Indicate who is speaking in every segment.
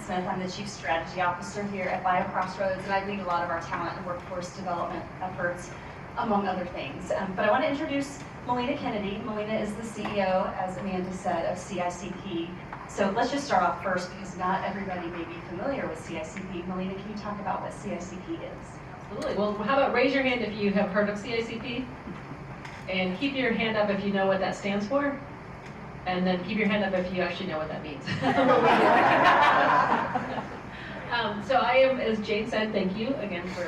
Speaker 1: Smith. I'm the Chief Strategy Officer here at BioCrossroads, and I lead a lot of our talent and workforce development efforts, among other things. But I want to introduce Melina Kennedy. Melina is the CEO, as Amanda said, of CICP. So let's just start off first, because not everybody may be familiar with CICP. Melina, can you talk about what CICP is?
Speaker 2: Absolutely. Well, how about raise your hand if you have heard of CICP? And keep your hand up if you know what that stands for. And then keep your hand up if you actually know what that means. So I am, as Jane said, thank you again for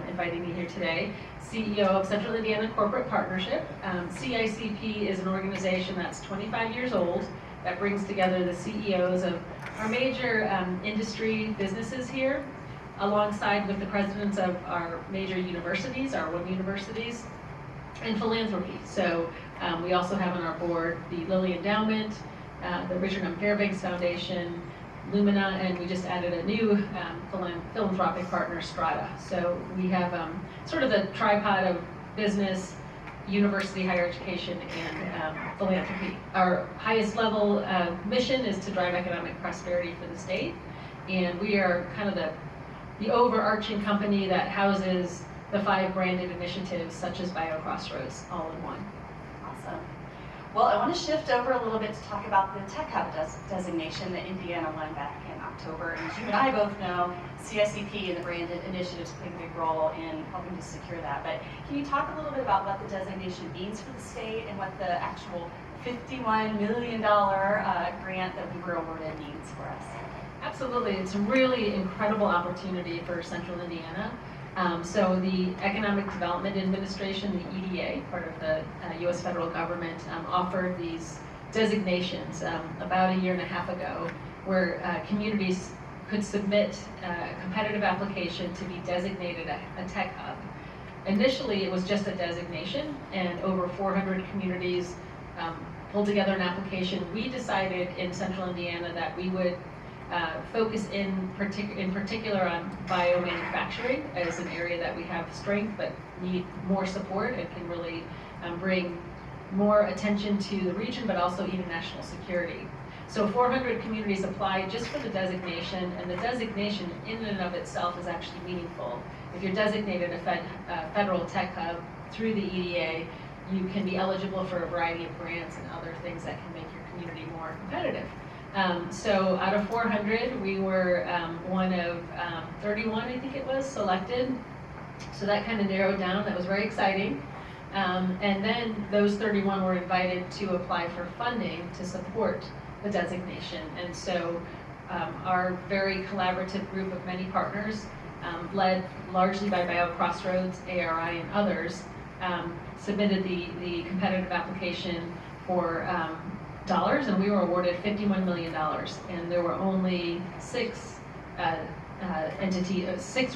Speaker 2: inviting me here today, CEO of Central Indiana Corporate Partnership. CICP is an organization that's 25 years old that brings together the CEOs of our major industry businesses here, alongside with the presidents of our major universities, our WIM universities, and philanthropy. So we also have on our board the Lilly Endowment, the Richard M. Fairbanks Foundation, Lumina, and we just added a new philanthropic partner, Strata. So we have sort of the tripod of business, university, higher education, and philanthropy. Our highest level mission is to drive economic prosperity for the state, and we are kind of the overarching company that houses the 5 branded initiatives, such as BioCrossroads, all in one.
Speaker 1: Awesome. Well, I want to shift over a little bit to talk about the Tech Hub designation that Indiana won back in October. And as you and I both know, CICP and the branded initiatives played a big role in helping to secure that. But can you talk a little bit about what the designation means for the state and what the actual $51 million grant that we were awarded means for us?
Speaker 2: Absolutely. It's a really incredible opportunity for Central Indiana. So the Economic Development Administration, the EDA, part of the U.S. federal government, offered these designations about a year and a half ago, where communities could submit a competitive application to be designated a tech hub. Initially, it was just a designation, and over 400 communities pulled together an application. We decided in Central Indiana that we would focus in particular on biomanufacturing as an area that we have strength but need more support and can really bring more attention to the region, but also even national security. So 400 communities applied just for the designation, and the designation in and of itself is actually meaningful. If you're designated a federal tech hub through the EDA, you can be eligible for a variety of grants and other things that can make your community more competitive. So out of 400, we were one of 31, I think it was, selected. So that kind of narrowed down. That was very exciting. And then those 31 were invited to apply for funding to support the designation. And so our very collaborative group of many partners, led largely by BioCrossroads, ARI, and others, submitted the competitive application for dollars, and we were awarded $51 million, and there were only 6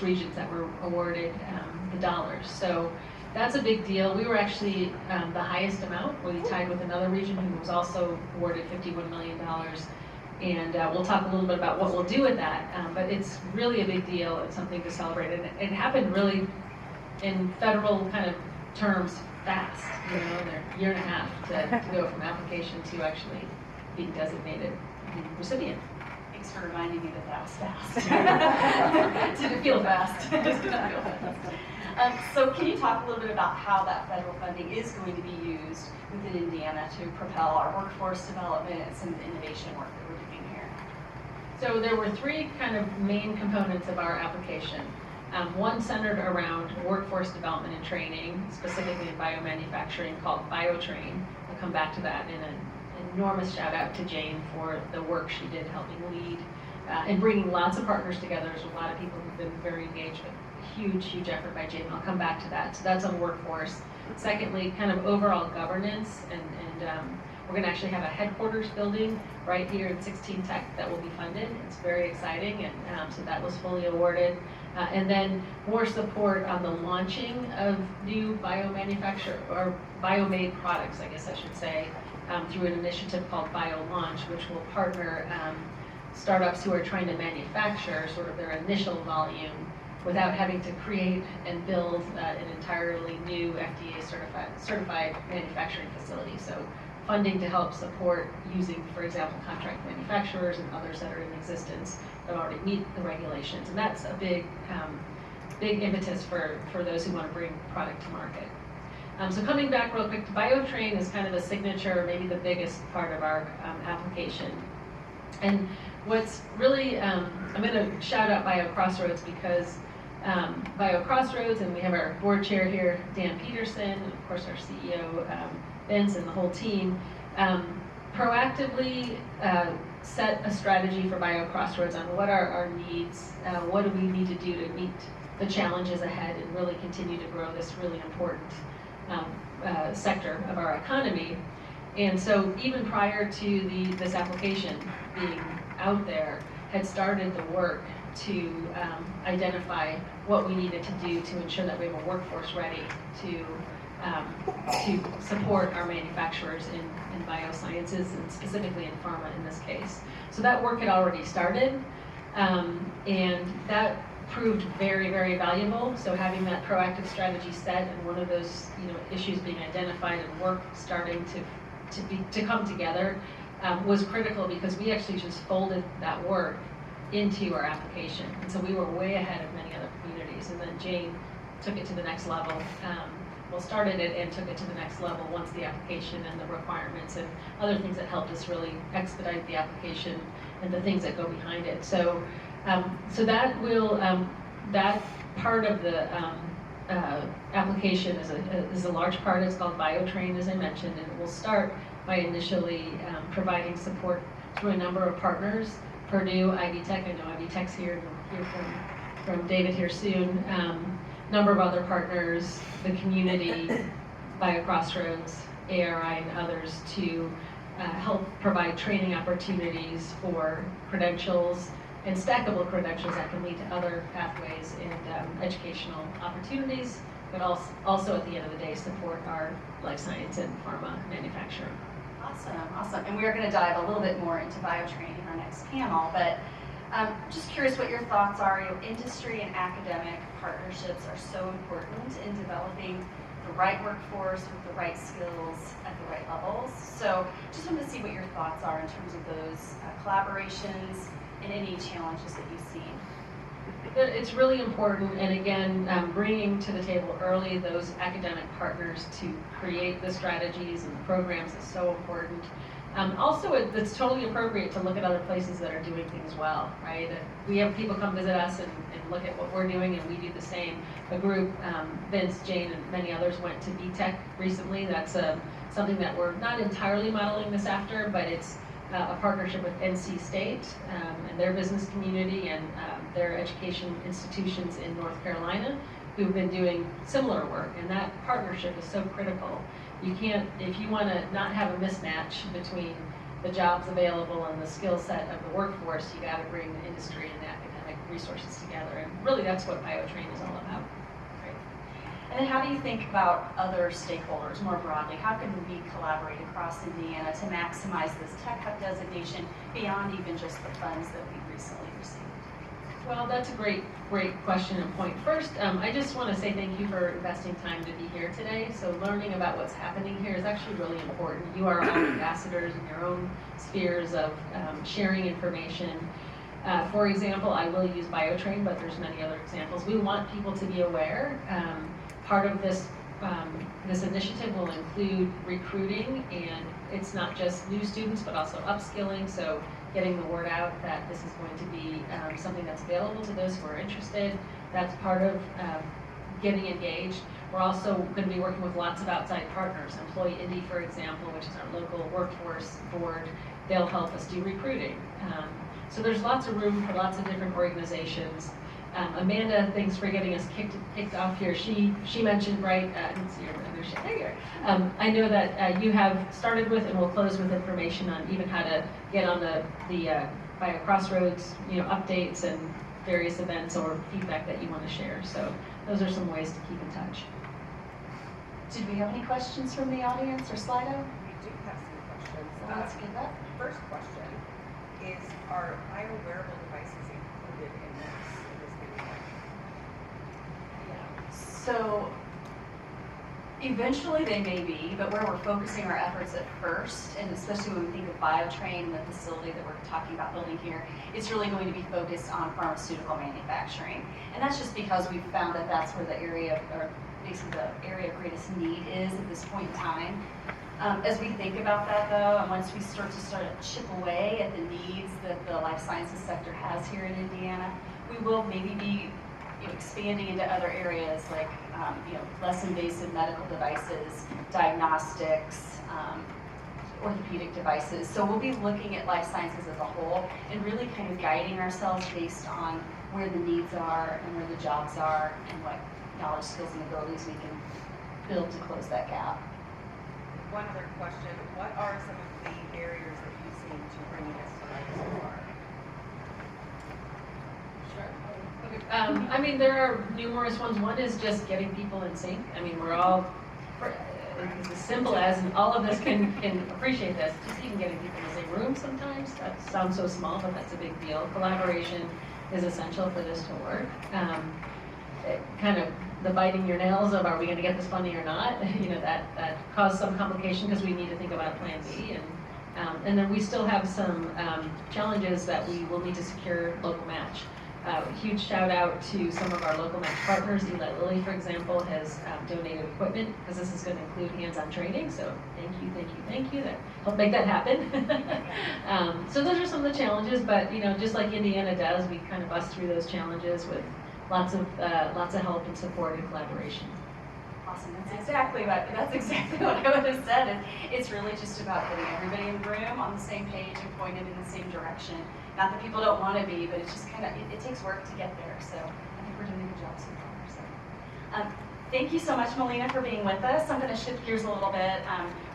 Speaker 2: regions that were awarded the dollars. So that's a big deal. We were actually the highest amount. We tied with another region who was also awarded $51 million, and we'll talk a little bit about what we'll do with that, but it's really a big deal. It's something to celebrate, and it happened really in federal kind of terms fast, they're a year and a half to go from application to actually being designated the recipient.
Speaker 1: Thanks for reminding me that was fast. Didn't feel fast. Just didn't feel fast. So can you talk a little bit about how that federal funding is going to be used within Indiana to propel our workforce development and some of the innovation work that we're doing here?
Speaker 2: So there were 3 kind of main components of our application. One centered around workforce development and training, specifically in biomanufacturing, called BioTrain. I'll come back to that in an enormous shout out to Jane for the work she did helping lead and bringing lots of partners together. There's a lot of people who've been very engaged with huge, huge effort by Jane. I'll come back to that. So that's on workforce. Secondly, kind of overall governance, and we're going to actually have a headquarters building right here in 16 Tech that will be funded. It's very exciting, and so that was fully awarded. And then more support on the launching of new or biomade products, I guess I should say, through an initiative called BioLaunch, which will partner startups who are trying to manufacture sort of their initial volume without having to create and build an entirely new FDA certified manufacturing facility. So funding to help support using, for example, contract manufacturers and others that are in existence that already meet the regulations. And that's a big impetus for those who want to bring product to market. So coming back real quick, BioTrain is kind of the signature, maybe the biggest part of our application. And what's really, I'm going to shout out BioCrossroads because BioCrossroads, and we have our board chair here, Dan Peterson, and of course our CEO, Vince, and the whole team, proactively set a strategy for BioCrossroads on what are our needs, what do we need to do to meet the challenges ahead and really continue to grow this really important sector of our economy. And so even prior to this application being out there, had started the work to identify what we needed to do to ensure that we have a workforce ready to support our manufacturers in biosciences and specifically in pharma in this case. So that work had already started, and that proved very, very valuable. So having that proactive strategy set and one of those issues being identified and work starting to come together was critical because we actually just folded that work into our application. And so we were way ahead of many other communities. And then Jane took it to the next level. Started it and took it to the next level once the application and the requirements and other things that helped us really expedite the application and the things that go behind it. So that will, that part of the application is a large part. It's called BioTrain, as I mentioned, and it will start by initially providing support through a number of partners. Purdue, Ivy Tech, I know Ivy Tech's here, and we'll hear from David here soon. Number of other partners, the community, BioCrossroads, ARI, and others to help provide training opportunities for credentials and stackable credentials that can lead to other pathways and educational opportunities, but also at the end of the day support our life science and pharma manufacturing.
Speaker 1: Awesome. And we are going to dive a little bit more into BioTrain in our next panel, but just curious what your thoughts are. Industry and academic partnerships are so important in developing the right workforce with the right skills at the right levels. So just wanted to see what your thoughts are in terms of those collaborations and any challenges that you've seen.
Speaker 2: It's really important, and again, bringing to the table early those academic partners to create the strategies and the programs is so important. Also, it's totally appropriate to look at other places that are doing things well, right? We have people come visit us and look at what we're doing, and we do the same. A group, Vince, Jane, and many others went to BTech recently. That's something that we're not entirely modeling this after, but it's a partnership with NC State and their business community and their education institutions in North Carolina who've been doing similar work, and that partnership is so critical. You can't, if you want to not have a mismatch between the jobs available and the skill set of the workforce, you got to bring the industry and the academic resources together, and really that's what BioTrain is all about.
Speaker 1: Great. And then how do you think about other stakeholders more broadly? How can we collaborate across Indiana to maximize this Tech Hub designation beyond even just the funds that we've recently received?
Speaker 2: Well, that's a great question and point. First, I just want to say thank you for investing time to be here today. So learning about what's happening here is actually really important. You are all ambassadors in your own spheres of sharing information. For example, I will use BioTrain, but there's many other examples. We want people to be aware. Part of this initiative will include recruiting, and it's not just new students, but also upskilling. So getting the word out that this is going to be something that's available to those who are interested. That's part of getting engaged. We're also going to be working with lots of outside partners. Employee Indy, for example, which is our local workforce board, they'll help us do recruiting. So there's lots of room for lots of different organizations. Amanda, thanks for getting us kicked off here. She mentioned, right, I didn't see her, but there you are. I know that you have started with and will close with information on even how to get on the BioCrossroads, updates and various events or feedback that you want to share. So those are some ways to keep in touch.
Speaker 1: Did we have any questions from the audience or Slido?
Speaker 3: We do have some questions.
Speaker 1: Let's get that.
Speaker 3: First question is, are biowearable devices included in this manufacturing?
Speaker 1: So Eventually they may be, but where we're focusing our efforts at first, and especially when we think of BioTrain, the facility that we're talking about building here, it's really going to be focused on pharmaceutical manufacturing. And that's just because we've found that that's where the area, or basically the area of greatest need is at this point in time. As we think about that though, and once we start to chip away at the needs that the life sciences sector has here in Indiana, we will maybe be expanding into other areas like less invasive medical devices, diagnostics, orthopedic devices. So we'll be looking at life sciences as a whole and really kind of guiding ourselves based on where the needs are and where the jobs are and what knowledge, skills, and abilities we can build to close that gap.
Speaker 3: One other question, what are some of the barriers that you've seen to bringing this to life so far?
Speaker 2: I mean, there are numerous ones. One is just getting people in sync. I mean, we're all, it's as simple as, and all of us can appreciate this, just even getting people in the same room sometimes. That sounds so small, but that's a big deal. Collaboration is essential for this to work. Kind of the biting your nails of, are we going to get this funding or not? That caused some complication because we need to think about plan B. And then we still have some challenges that we will need to secure local match. Huge shout out to some of our local match partners. Eli Lilly, for example, has donated equipment because this is going to include hands-on training. So thank you. That helped make that happen. So those are some of the challenges, but just like Indiana does, we kind of bust through those challenges with lots of help and support and collaboration.
Speaker 1: Awesome. That's exactly what I would have said. It's really just about getting everybody in the room on the same page and pointed in the same direction. Not that people don't want to be, but it's just kind of, it takes work to get there. So I think we're doing a good job so far. So, thank you so much, Melina, for being with us. I'm going to shift gears a little bit.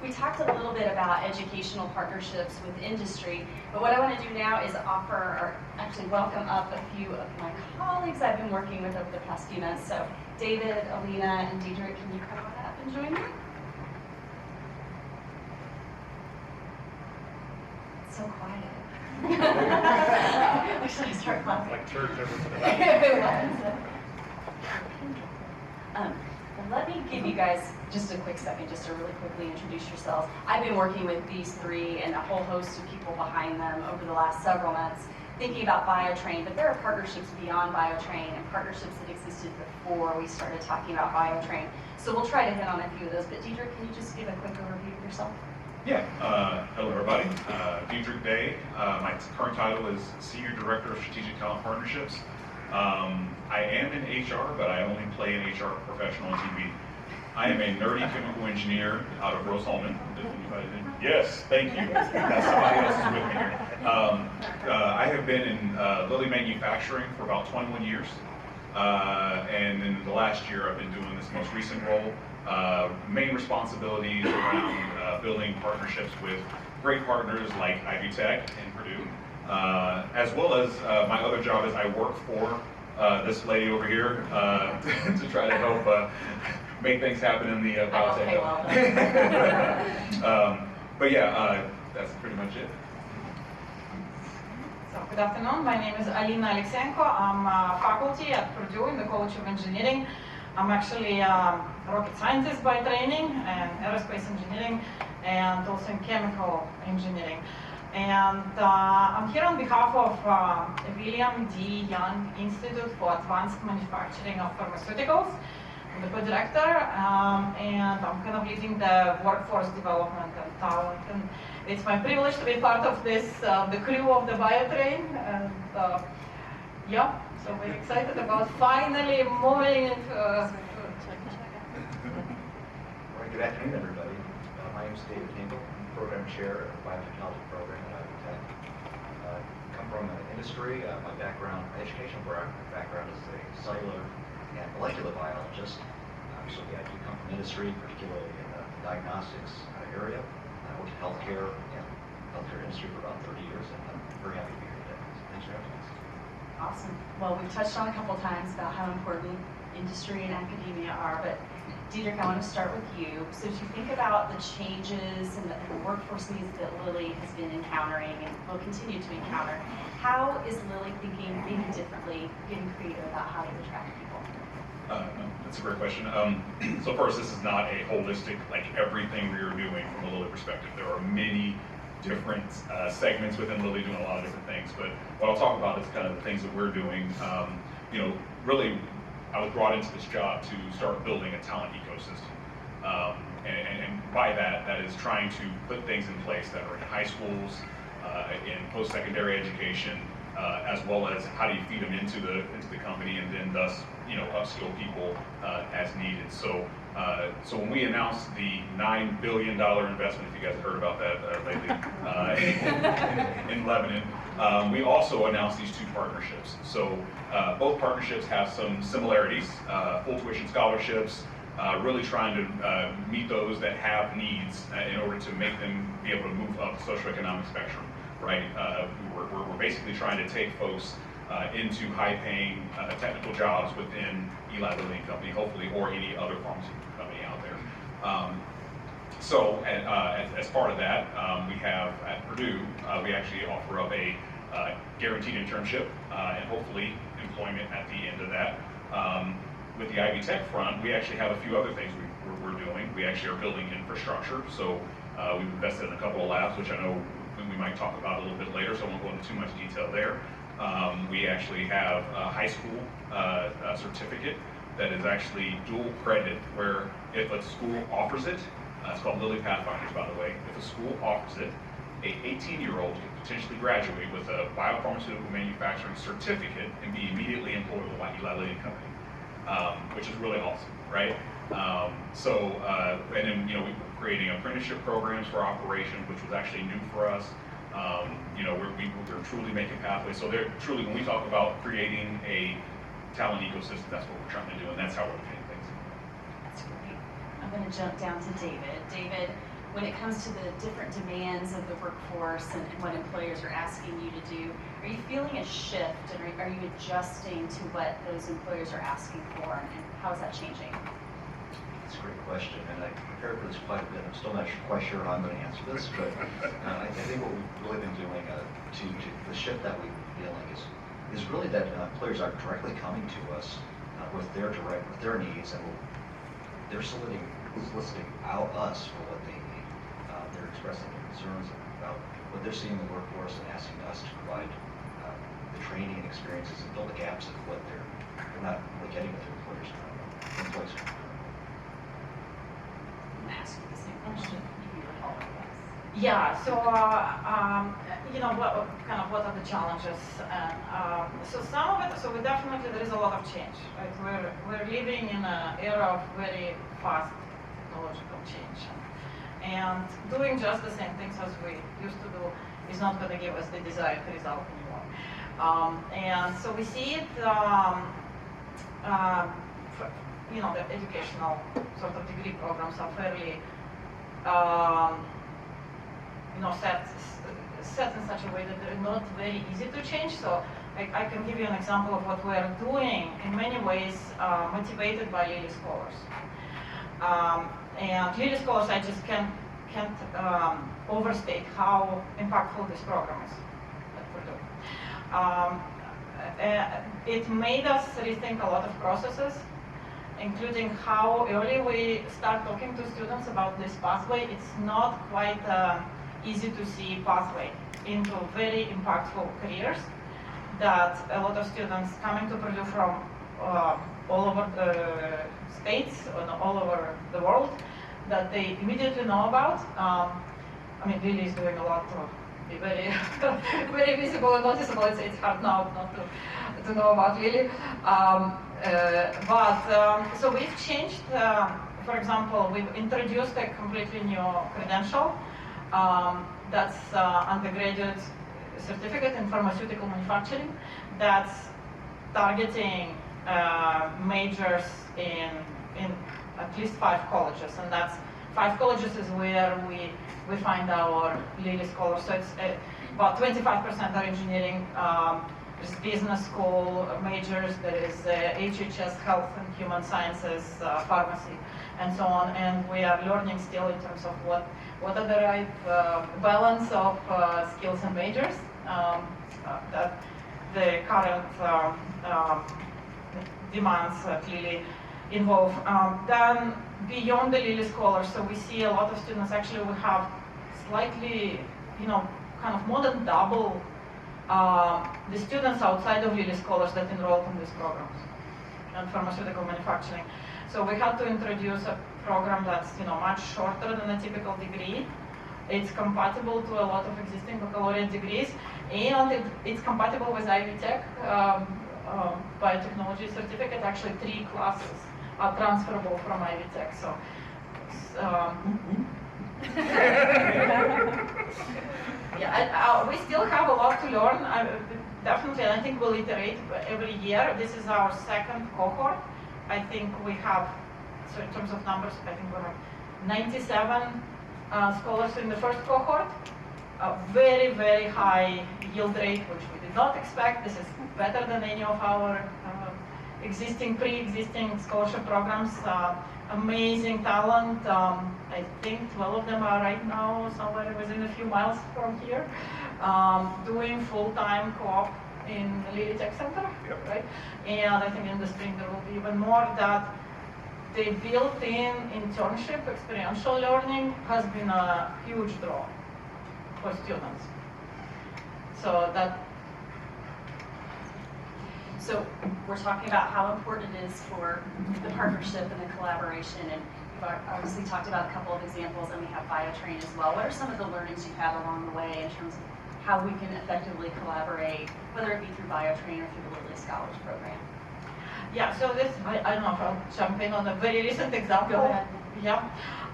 Speaker 1: We talked a little bit about educational partnerships with industry, but what I want to do now is offer, or actually welcome up a few of my colleagues I've been working with over the past few months. So David, Alina, and Diedrich, can you come on up and join me? It's so quiet. Should I start clapping?
Speaker 4: Like church over to the
Speaker 1: It
Speaker 4: back.
Speaker 1: was. Let me give you guys just a quick second, just to really quickly introduce yourselves. I've been working with these three and a whole host of people behind them over the last several months, thinking about BioTrain, but there are partnerships beyond BioTrain and partnerships that existed before we started talking about BioTrain. So we'll try to hit on a few of those, but Diedrich, can you just give a quick overview of yourself?
Speaker 4: Yeah, hello everybody. Diedrich Day. My current title is Senior Director of Strategic Talent Partnerships. I am in HR, but I only play an HR professional on TV. I am a nerdy chemical engineer out of Rose-Hulman. Yes, thank you. That's somebody else is with me here. I have been in Lilly Manufacturing for about 21 years. And in the last year, I've been doing this most recent role. Main responsibilities around building partnerships with great partners like Ivy Tech and Purdue. As well as my other job is I work for this lady over here to try to help make things happen in the biotech. But yeah, that's pretty much it.
Speaker 5: So, good afternoon. My name is Alina Alexenko. I'm faculty at Purdue in the College of Engineering. I'm actually a rocket scientist by training and aerospace engineering and also in chemical engineering. And I'm here on behalf of William D. Young Institute for Advanced Manufacturing of Pharmaceuticals. I'm the co-director, and I'm kind of leading the workforce development and talent. And it's my privilege to be part of this, the crew of the BioTrain. And yeah, so we're excited about finally moving into.
Speaker 6: Good afternoon, everybody. My name is David Hinkle. I'm Program Chair of the Biotechnology Program at Ivy Tech. I come from industry. My educational background is a cellular and molecular biologist. So I do come from industry, particularly in the diagnostics area. I worked in healthcare industry for about 30 years, and I'm very happy to be here today. So thanks for having us.
Speaker 1: Awesome. Well, we've touched on a couple times about how important industry and academia are, but Diedrich, I want to start with you. So as you think about the changes and the workforce needs that Lilly has been encountering and will continue to encounter, how is Lilly thinking maybe differently, getting creative about how to attract people?
Speaker 4: No, that's a great question. So first, this is not a holistic, like everything we are doing from a Lilly perspective. There are many different segments within Lilly doing a lot of different things, but what I'll talk about is kind of the things that we're doing. You know, really, I was brought into this job to start building a talent ecosystem. And by that, that is trying to put things in place that are in high schools, in post-secondary education, as well as how do you feed them into the company, and then thus, you know, upskill people as needed. So when we announced the $9 billion investment, if you guys have heard about that lately, in Lebanon, we also announced these two partnerships. So both partnerships have some similarities: full tuition scholarships, really trying to meet those that have needs in order to make them be able to move up the socioeconomic spectrum, right? We're basically trying to take folks into high-paying technical jobs within Eli Lilly and Company, hopefully, or any other pharmaceutical company out there. So as part of that, we have at Purdue, we actually offer up a guaranteed internship and hopefully employment at the end of that. With the Ivy Tech front, we actually have a few other things we're doing. We actually are building infrastructure. So we've invested in a couple of labs, which I know we might talk about a little bit later, so I won't go into too much detail there. We actually have a high school certificate that is actually dual credit, where if a school offers it, it's called Lilly Pathfinders, by the way. If a school offers it, a 18-year-old can potentially graduate with a biopharmaceutical manufacturing certificate and be immediately employable by Eli Lilly and Company. Which is really awesome, right? And then, you know, we're creating apprenticeship programs for operations, which was actually new for us. You know, we're truly making pathways. So they're truly, when we talk about creating a talent ecosystem, that's what we're trying to do, and that's how we're looking at things.
Speaker 1: That's great. I'm going to jump down to David. David, when it comes to the different demands of the workforce and what employers are asking you to do, are you feeling a shift, and are you adjusting to what those employers are asking for, and how is that changing?
Speaker 6: It's a great question, and I prepared for this quite a bit. I'm still not quite sure how I'm going to answer this, but I think what we've really been doing to the shift that we've been feeling is really that employers are directly coming to us with their needs, and they're soliciting out us for what they need. They're expressing their concerns about what they're seeing in the workforce and asking us to provide the training and experiences and fill the gaps of what they're not really getting with their employees.
Speaker 1: I'm going to ask you the same question. You recall it, yes.
Speaker 5: Yeah, so, you know, what are the challenges? So some of it, so there is a lot of change, right? We're living in an era of very fast technological change. And doing just the same things as we used to do is not going to give us the desired result anymore. And so we see it, you know, the educational sort of degree programs are fairly, you know, set in such a way that they're not very easy to change. So I can give you an example of what we're doing in many ways, motivated by Lilly scholars. And Lilly scholars, I just can't overstate how impactful this program is that we're doing. It made us rethink a lot of processes, including how early we start talking to students about this pathway. It's not quite easy to see pathway into very impactful careers that a lot of students coming to Purdue from all over the states and all over the world that they immediately know about. I mean, Lilly is doing a lot to be very, very visible and noticeable. It's hard now not to know about Lilly. So we've changed, for example, we've introduced a completely new credential that's undergraduate certificate in pharmaceutical manufacturing that's targeting majors in at least 5 colleges, and that's 5 colleges is where we find our Lilly scholars. So it's about 25% are engineering, there's business school majors, there is HHS, health and human sciences, pharmacy, and so on. And we are learning still in terms of what are the right balance of skills and majors that the current demands clearly involved. Then beyond the Lilly Scholars, so we see a lot of students, actually we have slightly, kind of more than double the students outside of Lilly Scholars that enrolled in these programs and pharmaceutical manufacturing. So we had to introduce a program that's much shorter than a typical degree. It's compatible to a lot of existing baccalaureate degrees, and it's compatible with Ivy Tech biotechnology certificate. Actually, 3 classes are transferable from Ivy Tech. So, yeah, we still have a lot to learn. Definitely, I think we'll iterate every year. This is our 2nd cohort. I think we have, so in terms of numbers, I think we have 97 scholars in the 1st cohort. A very, very high yield rate, which we did not expect. This is better than any of our pre-existing scholarship programs. Amazing talent. I think 12 of them are right now somewhere within a few miles from here, doing full-time co-op in the Lilly Tech Center, right? And I think in the spring there will be even more. That the built-in internship, experiential learning has been a huge draw for students.
Speaker 1: So we're talking about how important it is for the partnership and the collaboration, and we've obviously talked about a couple of examples, and we have BioTrain as well. What are some of the learnings you've had along the way in terms of how we can effectively collaborate, whether it be through BioTrain or through the Lilly Scholars Program?
Speaker 5: Yeah, so this, I don't know if I'll jump in on a very recent example.
Speaker 1: Go ahead.
Speaker 5: Yeah.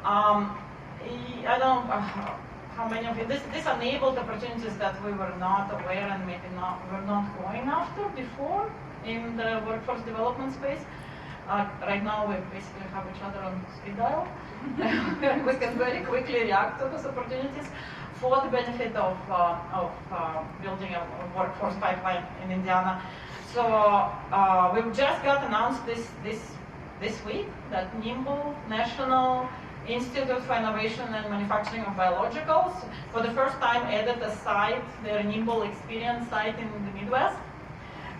Speaker 5: I don't know how many of you, this enabled opportunities that we were not aware and maybe we're not going after before in the workforce development space. Right now we basically have each other on speed dial. And we can very quickly react to those opportunities for the benefit of building a workforce pipeline in Indiana. So we've just got announced this week that NIMBLE, National Institute for Innovation and Manufacturing of Biologicals, for the first time added a site, their NIMBLE Experience site in the Midwest.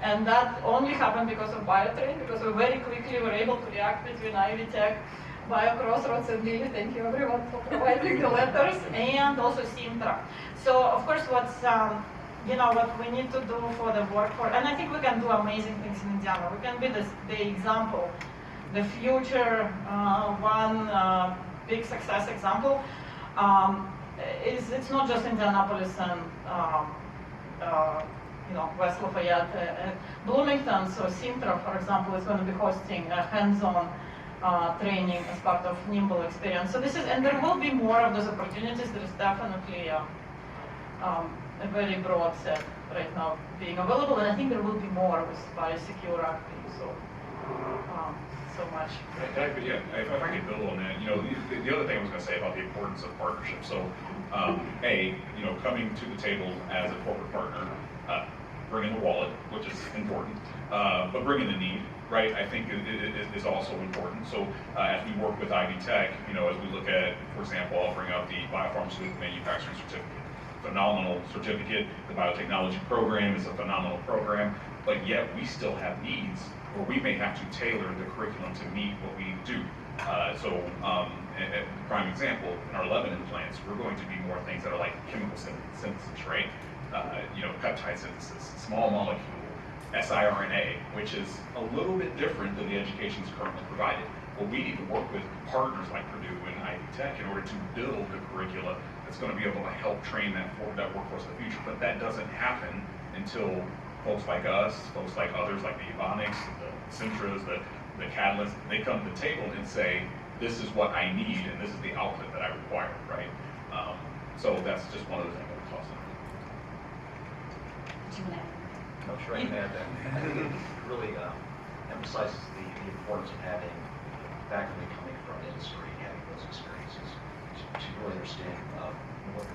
Speaker 5: And that only happened because of BioTrain, because we very quickly were able to react between Ivy Tech, BioCrossroads, and Lilly. Thank you everyone for providing the letters, and also Sintra. So of course what's what we need to do for the workforce, and I think we can do amazing things in Indiana. We can be the example, the future big success example. It's not just Indianapolis and West Lafayette. Bloomington, so Sintra, for example, is going to be hosting a hands-on training as part of NIMBLE experience. So this is, and there will be more of those opportunities. There is definitely a very broad set right now being available, and I think there will be more with Biosecure Act being so much.
Speaker 4: If I could build on that, the other thing I was going to say about the importance of partnership. So, coming to the table as a corporate partner, bringing the wallet, which is important, but bringing the need, right? I think is also important. So, as we work with Ivy Tech, as we look at, for example, offering up the biopharmaceutical manufacturing certificate, phenomenal certificate. The biotechnology program is a phenomenal program, but yet we still have needs, or we may have to tailor the curriculum to meet what we do. A prime example, in our Lebanon plants, we're going to be more things that are like chemical synthesis, right? Peptide synthesis, small molecule, siRNA, which is a little bit different than the education is currently provided. Well, we need to work with partners like Purdue and Ivy Tech in order to build the curricula that's going to be able to help train that workforce in the future. But that doesn't happen until folks like us, folks like others, like the Ebonics, the Centras, the Catalysts, they come to the table and say, this is what I need, and this is the output that I require, right? So that's just one of the things that we're tossing.
Speaker 6: I'm sure I can add that. I think it really emphasizes the importance of having faculty coming from industry, having those experiences, to really understand what the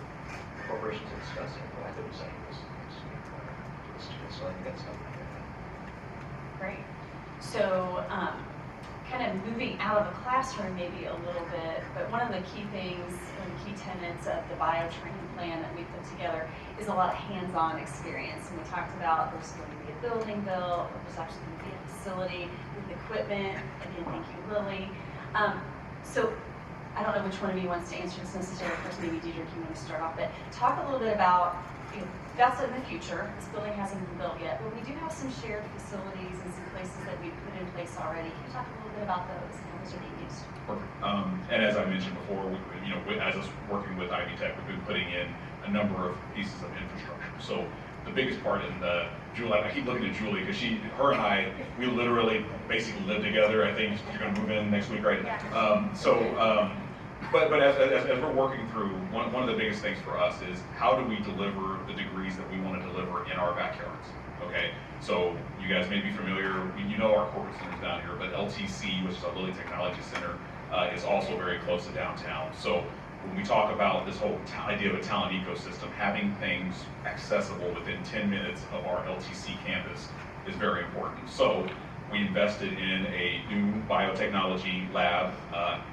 Speaker 6: corporations are discussing, what they're presenting to the students. So I think that's something.
Speaker 1: Great. So, kind of moving out of the classroom maybe a little bit, but one of the key things and key tenets of the BioTrain plan that we put together is a lot of hands-on experience. And we talked about there's going to be a building built, there's actually going to be a facility. We with equipment. Again, thank you, Lily. So I don't know which one of you wants to answer this necessarily. First, maybe Diedrich, you want to start off, but talk a little bit about, that's in the future. This building hasn't been built yet, but we do have some shared facilities and some places that we've put in place already. Can you talk a little bit about those and how those are being used?
Speaker 4: Perfect. And as I mentioned before, as us working with Ivy Tech, we've been putting in a number of pieces of infrastructure. So the biggest part in Julie, I keep looking at Julie because her and I, we literally basically live together. I think you're going to move in next week, right? But as we're working through, one of the biggest things for us is how do we deliver the degrees that we want to deliver in our backyards, okay? So you guys may be familiar, you know our corporate center's down here, but LTC, which is our Lilly Technology Center, is also very close to downtown. So when we talk about this whole idea of a talent ecosystem, having things accessible within 10 minutes of our LTC campus is very important. So we invested in a new biotechnology lab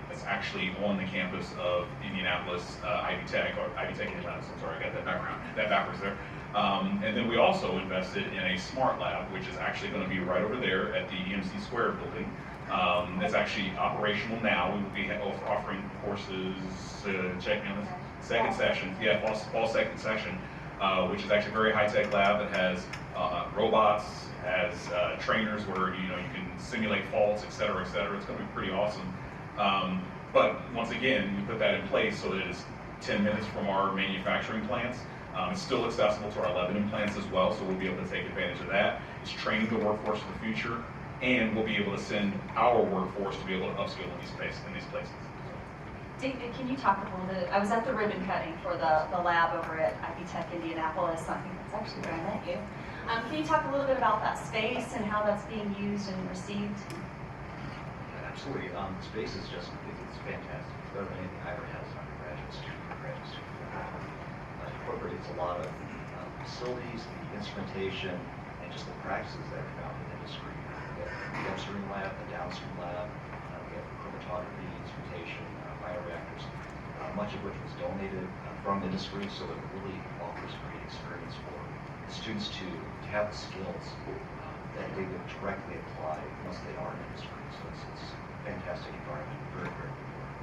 Speaker 4: that's actually on the campus of Indianapolis Ivy Tech, or Ivy Tech Indianapolis, I'm sorry, I got that backwards there. And then we also invested in a smart lab, which is actually going to be right over there at the EMC Square building. It's actually operational now. We will be offering courses, checking on the second session, fall second session, which is actually a very high-tech lab that has robots, has trainers where you can simulate faults, et cetera, et cetera. It's going to be pretty awesome. But once again, we put that in place so that it's 10 minutes from our manufacturing plants. It's still accessible to our Lebanon plants as well, so we'll be able to take advantage of that. It's training the workforce of the future, and we'll be able to send our workforce to be able to upskill in these places.
Speaker 1: David, can you talk a little bit? I was at the ribbon cutting for the lab over at Ivy Tech Indianapolis. I think that's actually where I met you. Can you talk a little bit about that space and how that's being used and received?
Speaker 6: Absolutely. Space is just, it's fantastic. It's better than anything I ever had as an undergraduate student or graduate student. Incorporates a lot of facilities, the instrumentation, and just the practices that are found in industry. We have the upstream lab, the downstream lab, we have chromatography, instrumentation, bioreactors, much of which was donated from industry, so that it really offers a great experience for the students to have the skills that they would directly apply once they are in industry. So it's a fantastic environment, very, very good work.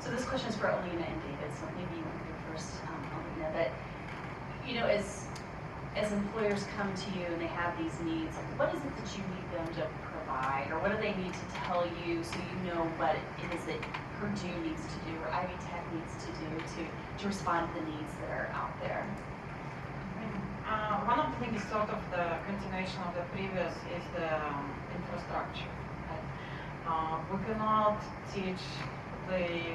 Speaker 1: So this question is for Alina and David, so maybe you want to go first, Alina, but as employers come to you and they have these needs, what is it that you need them to provide, or what do they need to tell you so you know what it is that Purdue needs to do or Ivy Tech needs to do to respond to the needs that are out there?
Speaker 5: One of the things, sort of the continuation of the previous, is the infrastructure. Right? We cannot teach the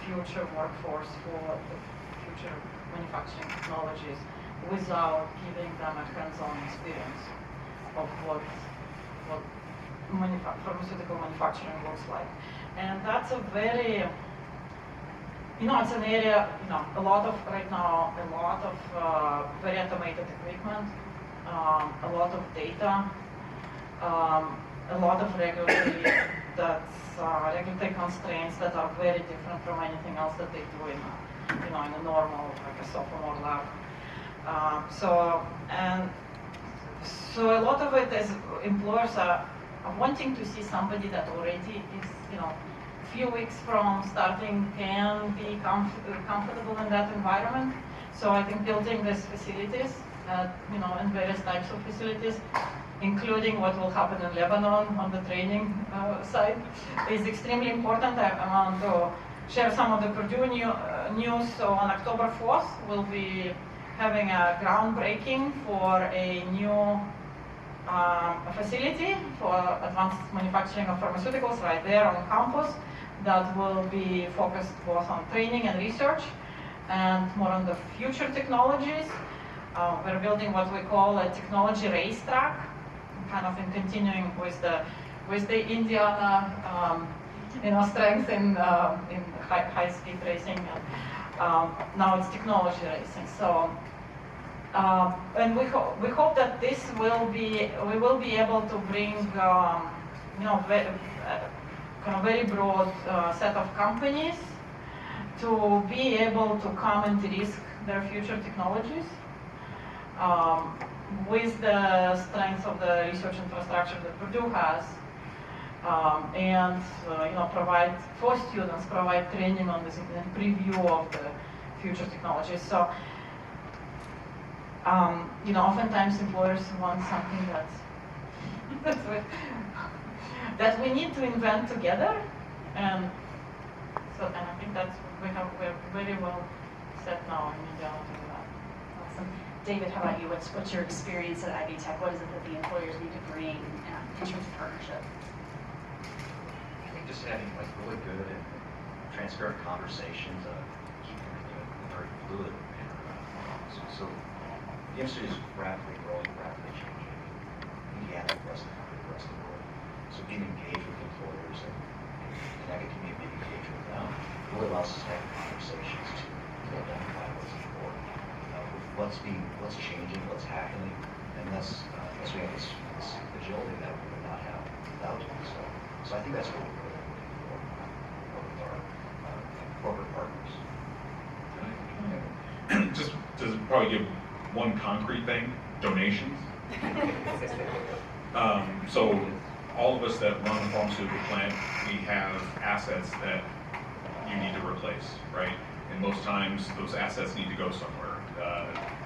Speaker 5: future workforce for the future manufacturing technologies without giving them a hands-on experience of what pharmaceutical manufacturing looks like. And that's a very, it's an area, right now, a lot of very automated equipment, a lot of data, a lot of regulatory constraints that are very different from anything else that they do in a normal, like a sophomore lab. So a lot of it is employers are wanting to see somebody that already is, few weeks from starting can be comfortable in that environment. So I think building these facilities, and various types of facilities, including what will happen in Lebanon on the training side, is extremely important. I want to share some of the Purdue news. So on October 4th, we'll be having a groundbreaking for a new facility for advanced manufacturing of pharmaceuticals right there on campus that will be focused both on training and research and more on the future technologies. We're building what we call a technology racetrack, kind of in continuing with the Indiana strength in high-speed racing. Now it's technology racing. So, and we hope that we will be able to bring very broad set of companies to be able to come and risk their future technologies. with the strength of the research infrastructure that Purdue has, and provide for students, provide training on this and preview of the future technologies. So, oftentimes employers want something that we need to invent together, and I think that's we're very well set now in India to do that.
Speaker 1: Awesome. David, how about you? What's your experience at Ivy Tech? What is it that the employers need to bring in terms of partnership?
Speaker 6: I think just having like really good and transparent conversations, keeping it very fluid. So the industry is rapidly growing, rapidly changing. Indiana, the rest of the country, the rest of the world. So being engaged with employers and academia being engaged with them really allows us to have conversations to identify what's important, what's changing, what's happening, and that's we have this agility that we would not have without it. So I think that's what we're really looking for with our corporate partners.
Speaker 4: Just to probably give one concrete thing, donations. So all of us that run a pharmaceutical plant, we have assets that you need to replace, right? And most times those assets need to go somewhere.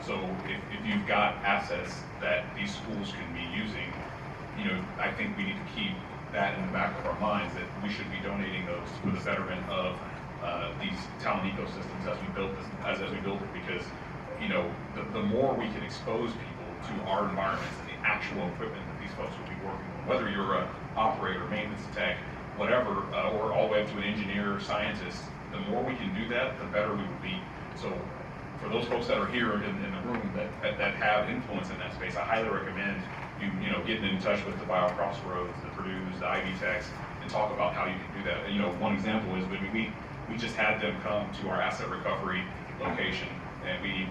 Speaker 4: So if you've got assets that these schools can be using, I think we need to keep that in the back of our minds that we should be donating those for the betterment of these talent ecosystems as we build this, as we build it, because the more we can expose people to our environments and the actual equipment that these folks will be working on, whether you're an operator, maintenance tech, whatever, or all the way up to an engineer or scientist, the more we can do that, the better we will be. So for those folks that are here in the room that have influence in that space, I highly recommend you getting in touch with the BioCrossroads, the Purdue's, the Ivy Techs, and talk about how you can do that. One example is we just had them come to our asset recovery location, and we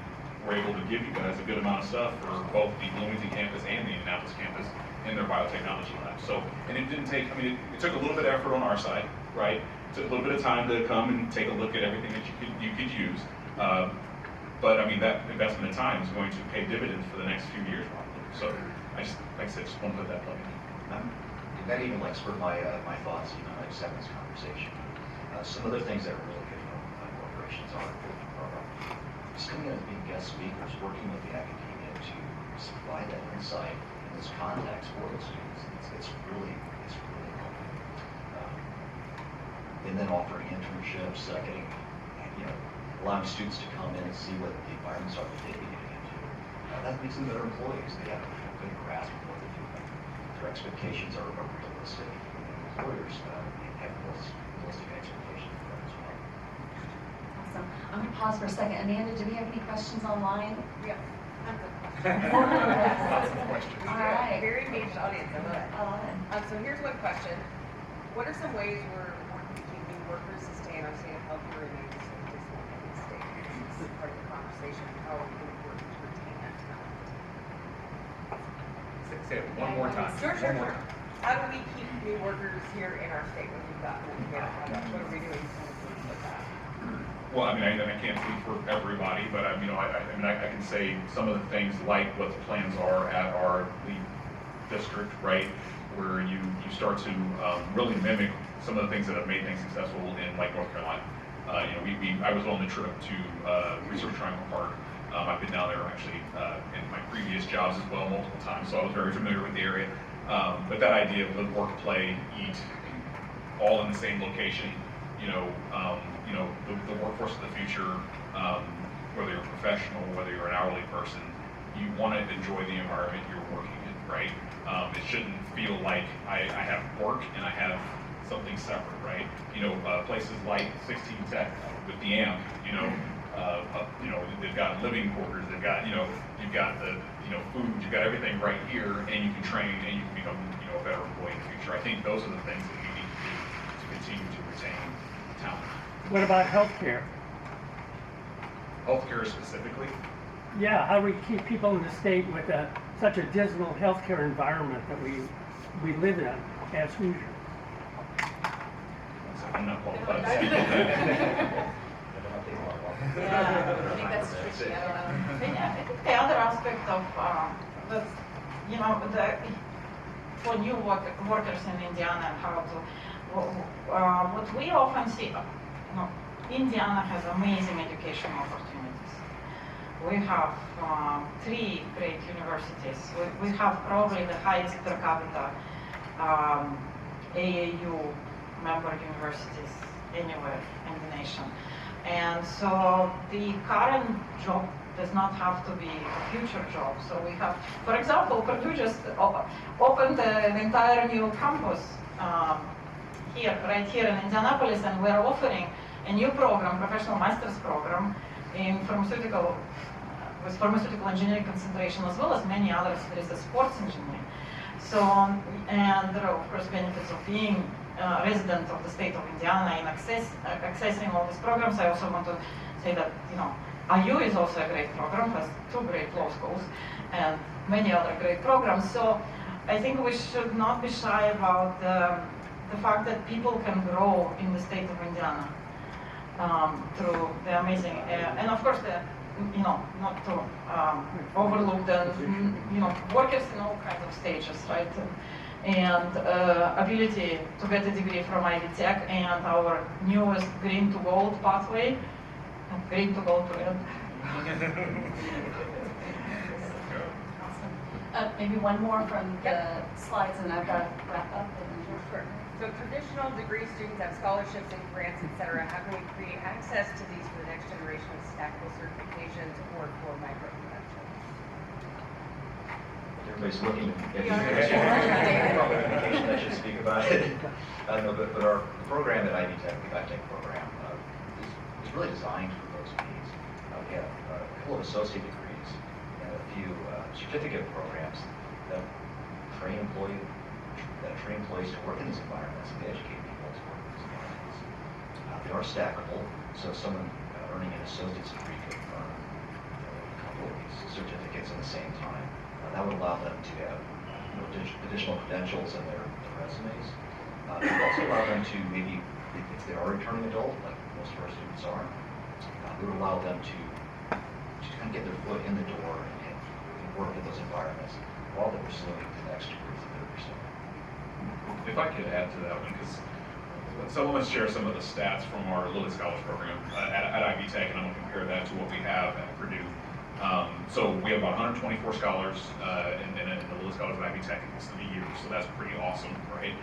Speaker 4: were able to give you guys a good amount of stuff for both the Bloomington campus and the Indianapolis campus in their biotechnology lab. So, and it didn't take, it took a little bit of effort on our side, right? It took a little bit of time to come and take a look at everything that you could use. But that investment of time is going to pay dividends for the next few years, probably. So I just, like I said, just want to put that plug in.
Speaker 6: That even spurred my thoughts, just having this conversation. Some other things that are really good for corporations are just coming in as being guest speakers, working with the academia to supply that insight and this context for the students. It's really helpful. And then offering internships, allowing students to come in and see what the environments are that they be getting into. That makes them better employees. They have a good grasp of what they're doing. Their expectations are realistic. Employers have realistic expectations for them as well.
Speaker 1: Awesome. I'm going to pause for a second. Amanda, do we have any questions online?
Speaker 3: Yeah.
Speaker 4: Lots of questions.
Speaker 1: All right.
Speaker 3: Very engaged audience, I love it.
Speaker 1: I love it.
Speaker 3: So here's one question. What are some ways we're working to keep new workers sustain our state of health and remain in the state? This is part of the conversation. How are we going to work to retain that talent?
Speaker 7: Say it one more time.
Speaker 3: Sure.
Speaker 7: One more time.
Speaker 3: How do we keep new workers here in our state when we've got them here? What are we doing with that?
Speaker 4: Well, I can't speak for everybody, but I can say some of the things like what the plans are at our lead district, right, where you start to really mimic some of the things that have made things successful in like North Carolina. I was on the trip to Research Triangle Park. I've been down there actually in my previous jobs as well multiple times, so I was very familiar with the area. But that idea of live, work, play, eat, all in the same location, the workforce of the future, whether you're a professional, whether you're an hourly person, you want to enjoy the environment you're working in, right? It shouldn't feel like I have work and I have something separate, right? Places like 16 Tech with the AMP, they've got living quarters, they've got, you've got the, food, you've got everything right here, and you can train and you can become, a better employee in the future. I think those are the things that we need to do to continue to retain talent.
Speaker 8: What about healthcare?
Speaker 4: Healthcare specifically?
Speaker 8: Yeah, how do we keep people in the state with such a dismal healthcare environment that we live in as Hoosiers?
Speaker 4: I'm not qualified to speak on that.
Speaker 1: Yeah, I think that's tricky. I don't know.
Speaker 5: I think the other aspect of that's, you know, for new workers in Indiana and how to, what we often see, you know, Indiana has amazing educational opportunities. We have 3 great universities. We have probably the highest per capita AAU member universities anywhere in the nation. And so the current job does not have to be a future job. So we have, for example, Purdue just opened an entire new campus right here in Indianapolis, and we're offering a new program, professional master's program in pharmaceutical, with pharmaceutical engineering concentration, as well as many others. There is a sports engineering. So, and there are of course benefits of being a resident of the state of Indiana and accessing all these programs. I also want to say that, you know, IU is also a great program, has 2 great law schools and many other great programs. So I think we should not be shy about the fact that people can grow in the state of Indiana through the amazing, and of course you know, not to overlook the, you know, workers in all kinds of stages, right? And ability to get a degree from Ivy Tech and our newest green to gold pathway, green to gold to red.
Speaker 1: Awesome. Maybe one more from the slides, and I've got to wrap up.
Speaker 3: Sure. So traditional degree students have scholarships and grants, etc. How can we create access to these for the next generation of stackable certifications or for micro-credentials?
Speaker 6: Everybody's looking at public education, I should speak about it. No, but our program at Ivy Tech, the Ivy Tech program, is really designed for those needs. We have a couple of associate degrees and a few certificate programs that train employees to work in these environments and educate people to work in these environments. They are stackable, so someone earning an associate's degree could earn a couple of these certificates at the same time. That would allow them to have additional credentials in their resumes. It would also allow them to maybe, if they are a returning adult, like most of our students are, it would allow them to kind of get their foot in the door and work in those environments while they're pursuing the next degrees that they're pursuing.
Speaker 4: If I could add to that one, because someone let's share some of the stats from our Lilly Scholars Program at Ivy Tech, and I'm going to compare that to what we have at Purdue. So we have about 124 scholars in the Lilly Scholars at Ivy Tech in this 3 years, so that's pretty awesome, right?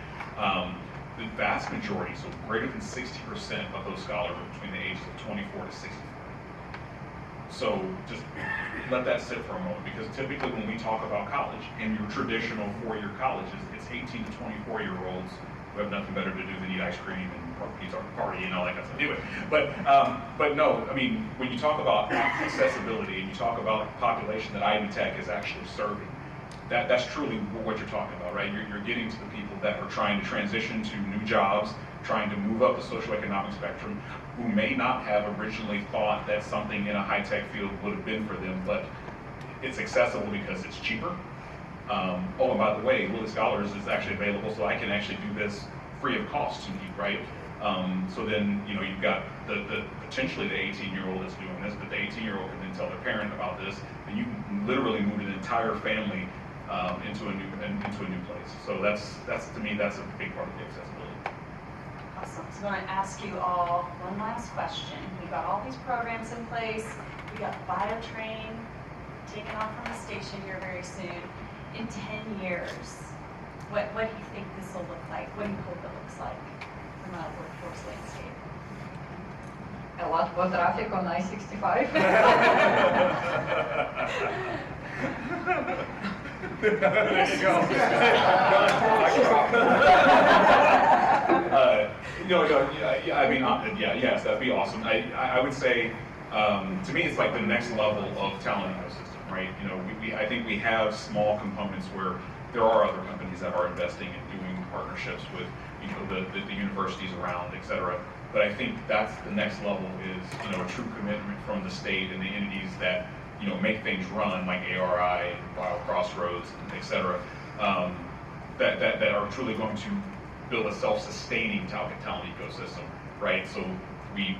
Speaker 4: The vast majority, so greater than 60% of those scholars are between the ages of 24 to 64. So just let that sit for a moment, because typically when we talk about college, in your traditional 4-year colleges, it's 18 to 24-year-olds who have nothing better to do than eat ice cream and party and all that kind of stuff. Anyway, but no, I mean, when you talk about accessibility and you talk about the population that Ivy Tech is actually serving, that's truly what you're talking about, right? You're getting to the people that are trying to transition to new jobs, trying to move up the socioeconomic spectrum, who may not have originally thought that something in a high-tech field would have been for them, but it's accessible because it's cheaper. Oh, and by the way, Lilly Scholars is actually available, so I can actually do this free of cost to me, right? So then, you know, you've got the potentially the 18-year-old that's doing this, but the 18-year-old can then tell their parent about this, and you can literally move an entire family into a new place. So that's to me, that's a big part of the accessibility.
Speaker 1: Awesome. So I'm going to ask you all one last question. We've got all these programs in place. We got BioTrain taking off from the station here very soon. In 10 years, what do you think this will look like? What do you hope it looks like from a workforce landscape?
Speaker 5: A lot more traffic on I-65.
Speaker 4: There you go. I mean, yes, that'd be awesome. I would say, to me, it's like the next level of talent ecosystem, right? You know, I think we have small components where there are other companies that are investing and doing partnerships with, you know, the universities around, et cetera. But I think that's the next level is, you know, a true commitment from the state and the entities that, you know, make things run, like ARI, BioCrossroads, et cetera, that are truly going to build a self-sustaining talent ecosystem, right? So we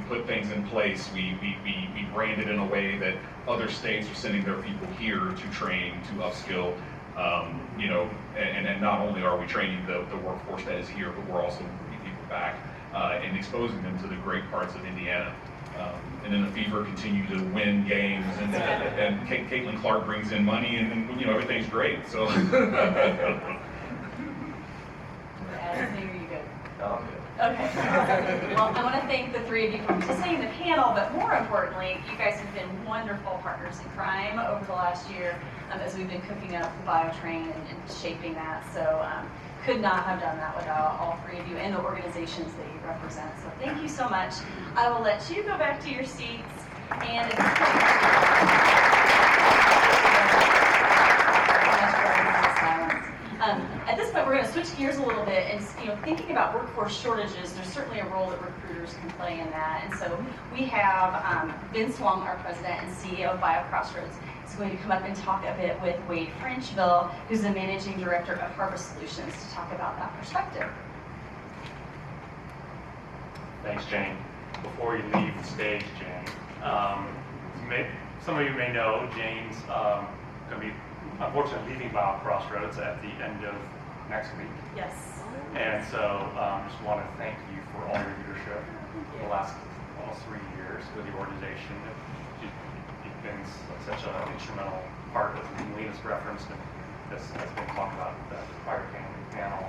Speaker 4: put things in place, we brand it in a way that other states are sending their people here to train, to upskill, you know, and not only are we training the workforce that is here, but we're also bringing people back and exposing them to the great parts of Indiana. And then the Fever continue to win games, and Caitlin Clark brings in money, and you know, everything's great. So.
Speaker 6: Oh,
Speaker 1: Okay. Well, I want to thank the three of you for participating in the panel, but more importantly, you guys have been wonderful partners in crime over the last year as we've been cooking up the BioTrain and shaping that. So could not have done that without all three of you and the organizations that you represent. So thank you so much. I will let you go back to your seats. And at this point, we're going to switch gears a little bit, and you know, thinking about workforce shortages, there's certainly a role that recruiters can play in that. And so we have Vince Wong, our president and CEO of BioCrossroads, is going to come up and talk a bit with Wade Frenchville, who's the managing director of Harvest Solutions, to talk about that perspective.
Speaker 7: Thanks, Jane. Before you leave the stage, Jane, some of you may know Jane's going to be unfortunately leaving BioCrossroads at the end of next week.
Speaker 1: Yes.
Speaker 7: And so just want to thank you for all your leadership for the last almost 3 years with the organization. You've been such an instrumental part, as Lena's referenced, and this has been talked about in the prior panel.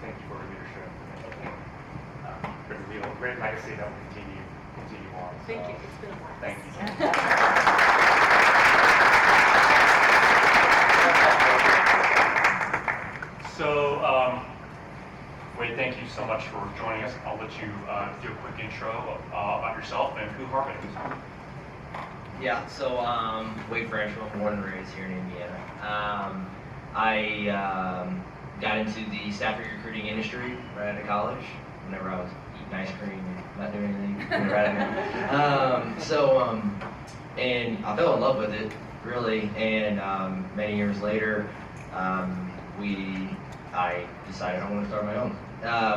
Speaker 7: Thank you for your leadership. And a great legacy that will continue on.
Speaker 1: Thank you. It's been a blast.
Speaker 7: Thank you. So, Wade, thank you so much for joining us. I'll let you do a quick intro about yourself and who Harvard is.
Speaker 9: Yeah, so Wade Frenchville, born and raised here in Indiana. I got into the staffing recruiting industry right out of college, whenever I was eating ice cream and not doing anything right at and I fell in love with it, really, and many years later, I decided I wanted to start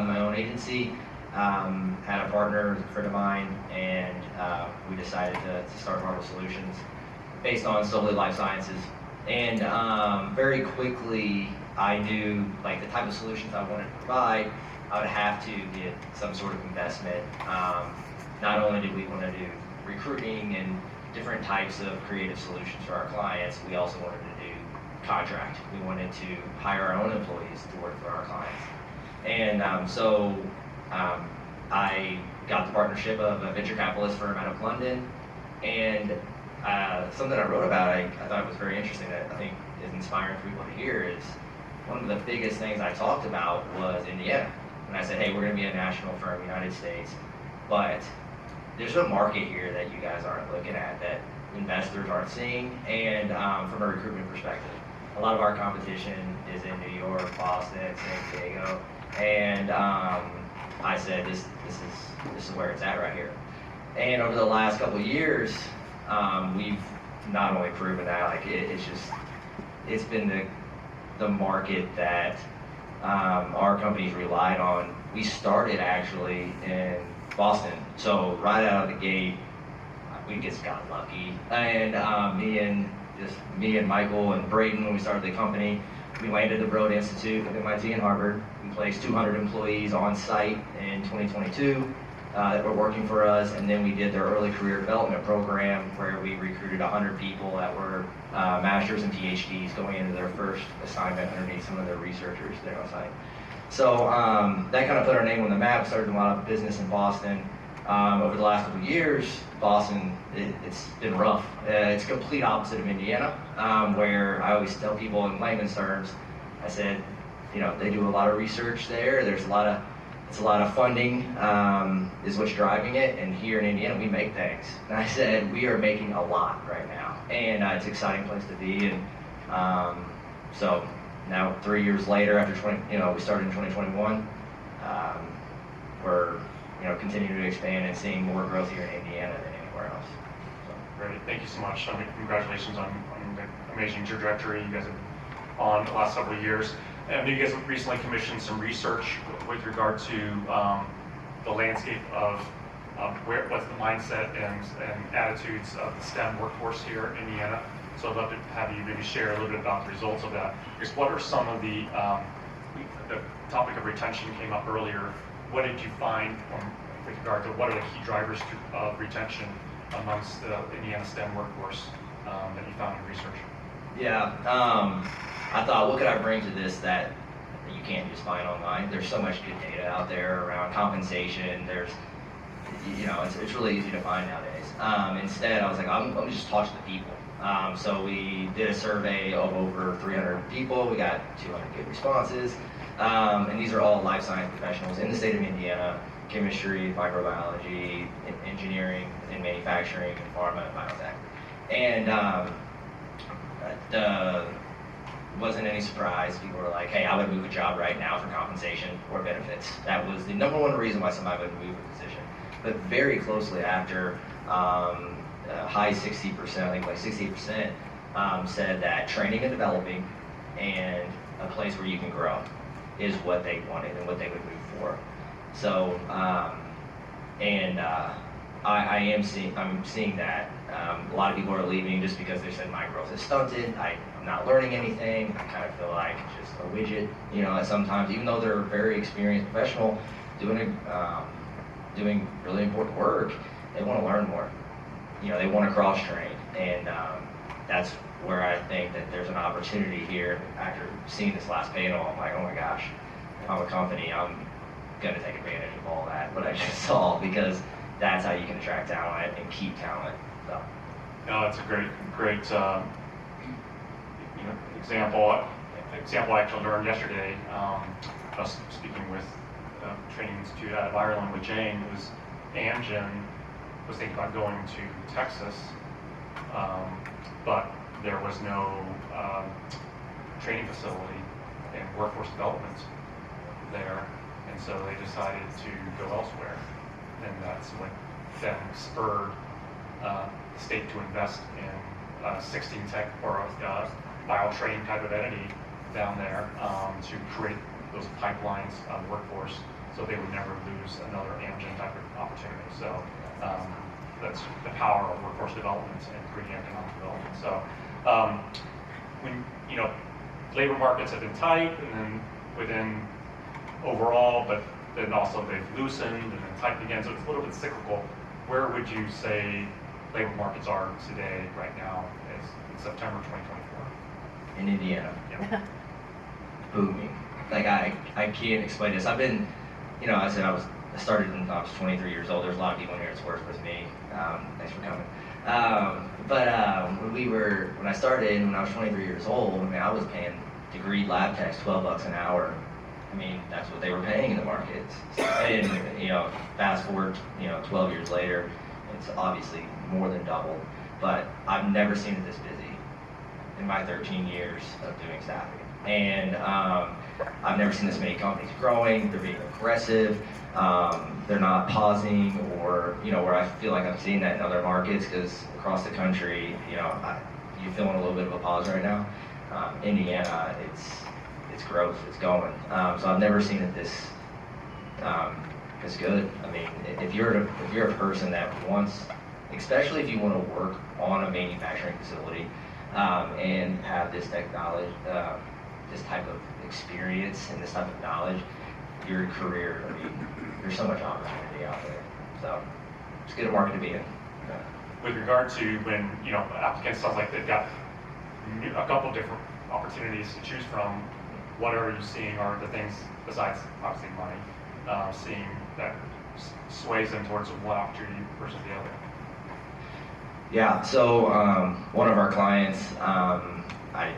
Speaker 9: my own agency. Had a partner, a friend of mine, and we decided to start Harvest Solutions based on solely life sciences. And very quickly, I knew like the type of solutions I wanted to provide, I would have to get some sort of investment. Not only did we want to do recruiting and different types of creative solutions for our clients, we also wanted to do contract. We wanted to hire our own employees to work for our clients. And I got the partnership of a venture capitalist firm out of London, and something I wrote about, I thought it was very interesting, that I think is inspiring for people to hear, is one of the biggest things I talked about was Indiana. And I said, hey, we're going to be a national firm, United States, but there's a market here that you guys aren't looking at, that investors aren't seeing, and from a recruitment perspective. A lot of our competition is in New York, Boston, San Diego, and I said, this is where it's at right here. And over the last couple of years, we've not only proven that, like it's been the market that our company's relied on. We started actually in Boston, so right out of the gate, we just got lucky. And me and Michael and Braden, when we started the company, we landed the Broad Institute of MIT and Harvard. We placed 200 employees on site in 2022 that were working for us, and then we did their early career development program where we recruited 100 people that were masters and PhDs going into their first assignment underneath some of their researchers there on site. So that kind of put our name on the map, started a lot of business in Boston. Over the last couple of years, Boston, it's been rough. It's a complete opposite of Indiana, where I always tell people in layman's terms, I said, you know, they do a lot of research there. It's a lot of funding is what's driving it. And here in Indiana, we make things. And I said, we are making a lot right now, and it's an exciting place to be. And so now 3 years later, after we started in 2021, we're continuing to expand and seeing more growth here in Indiana than anywhere else. So.
Speaker 7: Great, thank you so much. Congratulations on the amazing trajectory you guys have on the last several years. And you guys have recently commissioned some research with regard to the landscape of what's the mindset and attitudes of the STEM workforce here in Indiana. So I'd love to have you maybe share a little bit about the results of that. Because what are some of the topic of retention came up earlier. What did you find with regard to what are the key drivers of retention amongst the Indiana STEM workforce that you found in research?
Speaker 9: Yeah, I thought, what could I bring to this that you can't just find online? There's so much good data out there around compensation. There's, it's really easy to find nowadays. Instead, I was like, I'm gonna just talk to the people. So we did a survey of over 300 people. We got 200 good responses. And these are all life science professionals in the state of Indiana: chemistry, microbiology, engineering, and manufacturing, and pharma, and biotech. And wasn't any surprise. People were like, hey, I would move a job right now for compensation or benefits. That was the number one reason why somebody would move a position. But very closely after, high 60%, I think like 60%, said that training and developing and a place where you can grow is what they wanted and what they would move for. So, I'm seeing that a lot of people are leaving just because they said my growth is stunted. I'm not learning anything. I kind of feel like just a widget, sometimes, even though they're a very experienced professional doing really important work, they want to learn more. They want to cross train, and that's where I think that there's an opportunity here. After seeing this last panel, I'm like, oh my gosh, if I'm a company, I'm gonna take advantage of all that, what I just saw, because that's how you can attract talent and keep talent. So.
Speaker 7: No, it's a great example I actually learned yesterday. I was speaking with Training Institute out of Ireland with Jane. It was Amgen was thinking about going to Texas, but there was no training facility and workforce development there, and so they decided to go elsewhere, and that's what then spurred the state to invest in 16 tech or a bio-train type of entity down there to create those pipelines of workforce so they would never lose another Amgen type of opportunity. So that's the power of workforce development and creating economic development. So when labor markets have been tight, and then within overall, but then also they've loosened and then tightened again, so it's a little bit cyclical. Where would you say labor markets are today, right now, as in September 2024?
Speaker 9: In Indiana.
Speaker 7: Yeah.
Speaker 9: Booming. Like I can't explain this. I've been, I started when I was 23 years old. There's a lot of people here that's worked with me. Thanks for coming. When I started, when I was 23 years old, I was paying degree lab techs $12 an hour. That's what they were paying in the markets. And fast forward, 12 years later, it's obviously more than doubled. But I've never seen it this busy in my 13 years of doing staffing. And I've never seen this many companies growing. They're being aggressive. They're not pausing, or where I feel like I'm seeing that in other markets, because across the country, you're feeling a little bit of a pause right now. Indiana, it's growth, it's going. So I've never seen it this good. If you're a person that wants, especially if you want to work on a manufacturing facility and have this technology, this type of experience and this type of knowledge, your career, there's so much opportunity out there. So it's a good market to be in. Yeah.
Speaker 7: With regard to when applicants, sounds like they've got a couple different opportunities to choose from. What are you seeing are the things besides obviously money, seeing that sways them towards one opportunity versus the other?
Speaker 9: Yeah. So one of our clients, I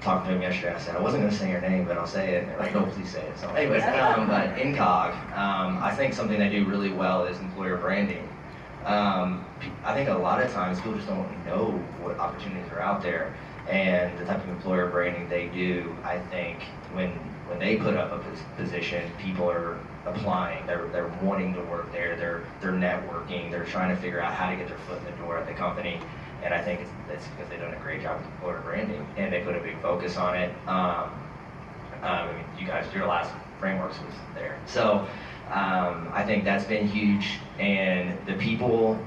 Speaker 9: talked to him yesterday. I said I wasn't going to say her name, but I'll say it. And they're like, no, please say it. So, anyways, but Incog, I think something they do really well is employer branding. I think a lot of times people just don't know what opportunities are out there, and the type of employer branding they do. I think when they put up a position, people are applying. They're wanting to work there. They're networking. They're trying to figure out how to get their foot in the door at the company. And I think it's because they've done a great job with employer branding, and they put a big focus on it. You guys, your last FrameWORX was there. So I think that's been huge, and the people,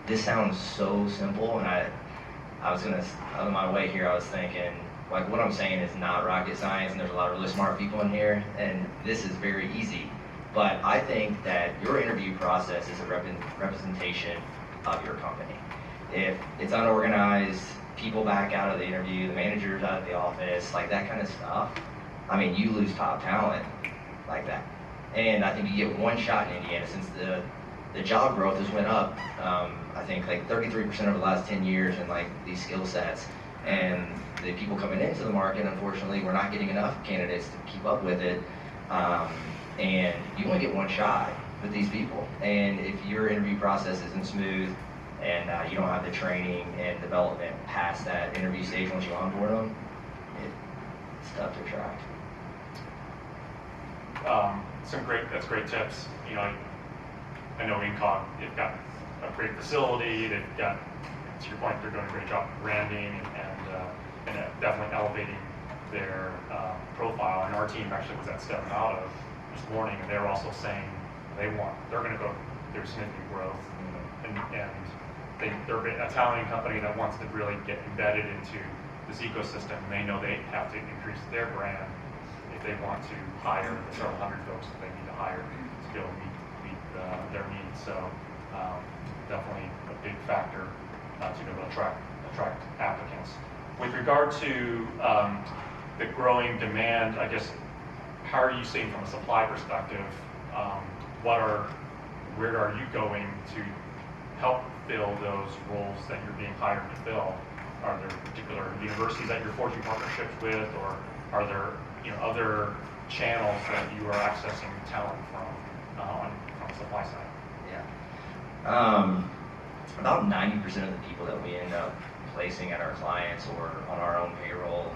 Speaker 9: this sounds so simple, and I was gonna, on my way here, I was thinking, like, what I'm saying is not rocket science, and there's a lot of really smart people in here, and this is very easy. But I think that your interview process is a representation of your company. If it's unorganized, people back out of the interview, the manager's out of the office, like that kind of stuff, I mean, you lose top talent like that. And I think you get one shot in Indiana since the job growth has went up, I think like 33% over the last 10 years in like these skill sets. And the people coming into the market, unfortunately, we're not getting enough candidates to keep up with it. And you only get one shot with these people. And if your interview process isn't smooth and you don't have the training and development past that interview stage once you onboard them, it's tough to attract.
Speaker 7: That's great tips. You know, I know INCOG, they've got a great facility, they've got, to your point, they're doing a great job of branding and definitely elevating their profile. And our team actually was at Stepping Out of this morning, and they were also saying they're going to go, there's significant growth, and they're a Italian company that wants to really get embedded into this ecosystem. And they know they have to increase their brand if they want to hire the several hundred folks that they need to hire to go meet their needs. So definitely a big factor to be able to attract applicants. With regard to the growing demand, I guess, how are you seeing from a supply perspective? Where are you going to help fill those roles that you're being hired to fill? Are there particular universities that you're forging partnerships with, or are there other channels that you are accessing talent from the supply side?
Speaker 9: Yeah. About 90% of the people that we end up placing at our clients or on our own payroll,